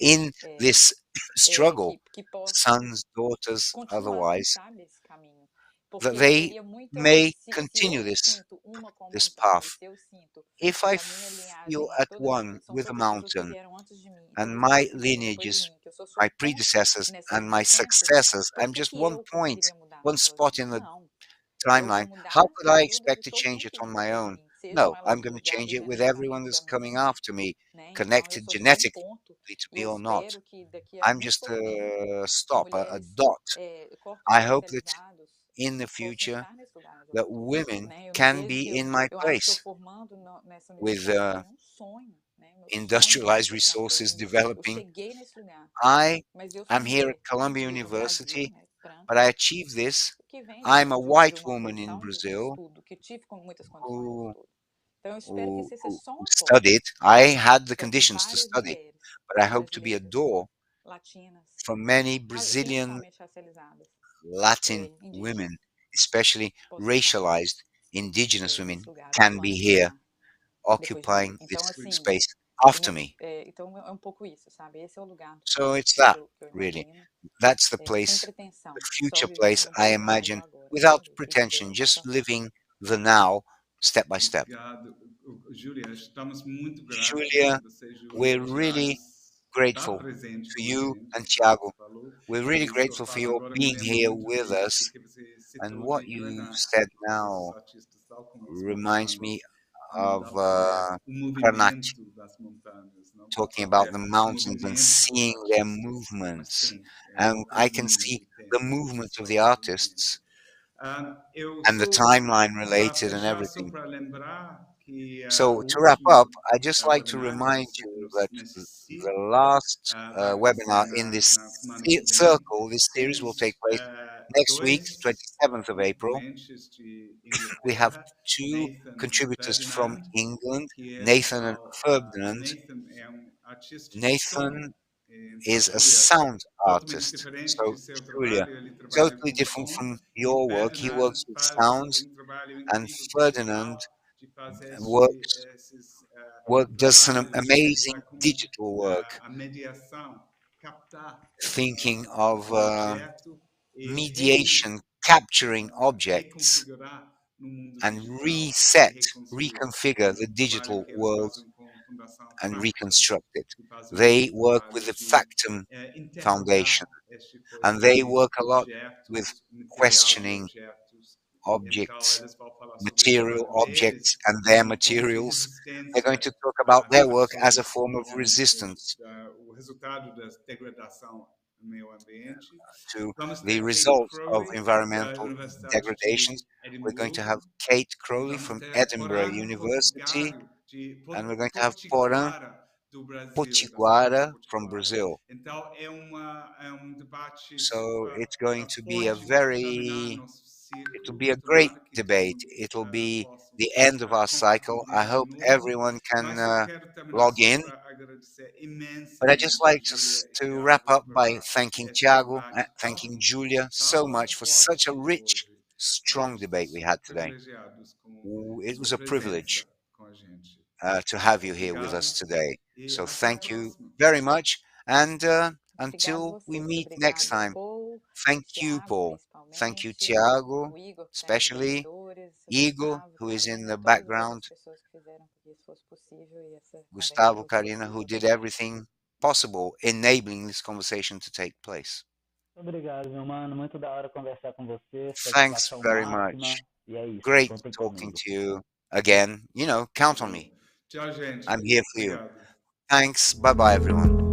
in this struggle,
que possam
sons, daughters,
continuar, quem
otherwise.
sabe, esse caminho.
that
Porque
they
seria muita.
may
Se
continue
eu
this
sinto uma
path.
comunidade, se eu sinto
If
que
I
a minha
feel
linhagem é
at
toda.
one
São
with a
todas pessoas que
mountain,
vieram antes de mim, e
and
todas as
my
pessoas que vêm depois de
lineages,
mim, que eu sou
my
o ponto
predecessors,
nessa,
and my
nesse centro,
successors,
por
I'm
que
just
que
one
eu
point,
conseguiria mudar
one spot
sozinho?
in the
Não. Eu vou
timeline.
mudar
How could I
todas
expect
e
to
todo
change
mundo
it
que
on
vem
my
depois de
own?
mim, sejam
No,
elas
I'm going to change
ligadas
it with everyone that's coming
geneticamente,
after me,
né? Então eu
connected
sou só um
genetically
ponto
to
e
me
eu
or not.
espero que daqui a
I'm
muito
just
pouco tempo
a stop, a
mulheres,
dot.
corpos
I hope that
racializados
in the
possam
future
entrar nesse lugar onde eu
that
estou,
women
né? Eu me
can
vejo que
be in my
eu acho que eu
place
formando nessa
with
universidade foi um sonho, né? Meu sonho de
industrialized
revolução, porque
resources
eu
developing.
cheguei nesse lugar,
I
mas eu sou
am here
mulher
at Columbia
negra no Brasil,
University,
né?
but
Branca,
I achieved this.
que vem
I'm a
de
white
uma
woman in
condição de
Brazil
estudo, que tive com muitas condições de
who
estudo. Então eu espero que esse seja só
who
uma porta
studied. I had the
para que
conditions to
várias
study,
mulheres
but I hope to be a
brasileiras,
door
latinas,
for many Brazilian
principalmente racializadas,
Latin
indígenas,
women, especially
possam estar
racialized indigenous women,
nesse lugar,
can be
ocupando esse
here
lugar depois de mim.
occupying this
Então, assim,
space after me.
então é um pouco isso, sabe? Esse é o lugar do
So
futuro
it's that,
que eu
really.
imagino,
That's the
sem
place, the
pretensão, só
future place
vivendo um
I
pouco mais o
imagine
agora,
without
sabe? E
pretension,
vivendo passo
just
a passo.
living the now step by step.
Obrigado, Júlia. Estamos muito gratos que
Julia,
você, Júlia,
we're
já
really
está
grateful
presente
to
com a
you
gente,
and
como você
Tiago.
falou.
We're really
E sua
grateful for
fala
your
agora me
being
lembra
here
muito
with
do
us.
que você
And
citou
what
de
you
Krenak,
said
esses
now
artistas, tal como as
reminds me
montanhas, não
of
dá para ver o
Karnak,
movimento das montanhas, não dá
talking
para
about
ver
the
o
mountains and
movimento dos
seeing their
artistas, mas
movements.
tem,
And
qualquer
I can
linha
see
de
the
tempo
movement
existe
of the
algum movimento.
artists
Eu
and the
sou,
timeline
para
related and
fechar, só
everything.
para lembrar que
So
o
to wrap up,
último
I just like to
webinário
remind
nesse,
you that
nesse
the
ciclo
last
vai acontecer
webinar in this
na semana que vem.
circle, this series will take
Temos
place next week,
dois
27th of April.
contribuintes de
We have
Inglaterra,
two
Nathan e
contributors from
Ferdinand,
England,
que é o
Nathan and
tal,
Ferdinand.
Nathan é artista de som,
Nathan
então,
is a
Júlia,
sound
totalmente
artist.
diferente
So,
de seu
Julia,
trabalho, ele trabalha
totally
com
different
som,
from
e
your work. He
Ferdinand
works with
faz
sounds,
um trabalho
and
incrível
Ferdinand
digital de fazer
works
esses
does some
trabalhos que
amazing
vai como
digital work,
a mediação, captar
thinking of
um objeto e
mediation, capturing objects,
reconfigurar no mundo
and
digital e
reset,
reconstruir.
reconfigure the
Um trabalho
digital
que eles
world
fazem com a Fundação
and
Factum,
reconstruct it.
que faz
They work
trabalho
with the
de
Factum Foundation,
interrogar este tipo
and they
de
work a lot with
objetos, material de
questioning
objetos. Então,
objects,
eles vão falar sobre o
material
trabalho
objects,
deles
and their
como de
materials. They're going
resistência
to talk about
a
their work as a
ações
form of resistance
o resultado da degradação do meio ambiente.
to
Vamos
the
ter Kate
results of
Crowley, da
environmental
Universidade
degradations.
de
We're going to have
Edimburgo,
Kate
e
Crowley
vamos
from
ter
Edinburgh
Porã
University,
Portugário, de
and we're going to have Porã
Potiguara, do Brasil, da cidade de
Potiguara from
Potiguara.
Brazil.
Então, é debate
So
super
it's going to be a
forte. Vamos terminar
very,
nosso
it'll
ciclo.
be a great
Tomara que todo
debate.
mundo
It'll be
possa
the end of our cycle. I
contribuir de
hope
novo.
everyone can
Mas eu quero terminar
log
só
in.
para agradecer
But I just
imensamente,
like
Júlia e
to wrap
Thiago,
up by
para
thanking
este
Tiago,
bate-papo
thanking Julia so
tão
much for such a
forte
rich,
hoje.
strong
Estou
debate we
super
had today.
privilegiados com
It
sua
was a
presença
privilege
com a gente.
to have you here with
Obrigado
us today.
e
So
até a
thank you
próxima.
very much. And
Obrigado
until we
vocês,
meet next
obrigado,
time,
Paul,
thank you,
Tiago,
Paul. Thank you,
principalmente,
Tiago,
o Igor, que está aí nos
especially
bastidores, o
Igor,
Gustavo,
who is in
Karina,
the
todas as outras
background,
pessoas que fizeram com que isso fosse possível e essa conversa
Gustavo,
fosse
Karina, who
possível
did
também.
everything possible, enabling this conversation to take place.
Obrigado, meu mano. Muito da hora conversar com você.
Thanks
Satisfação
very
máxima.
much.
E é isso.
Great
Contem
talking
comigo.
to you again. Count on
Bom,
me.
tchau, gente.
I'm here for you.
Obrigado.
Thanks. Bye bye, everyone.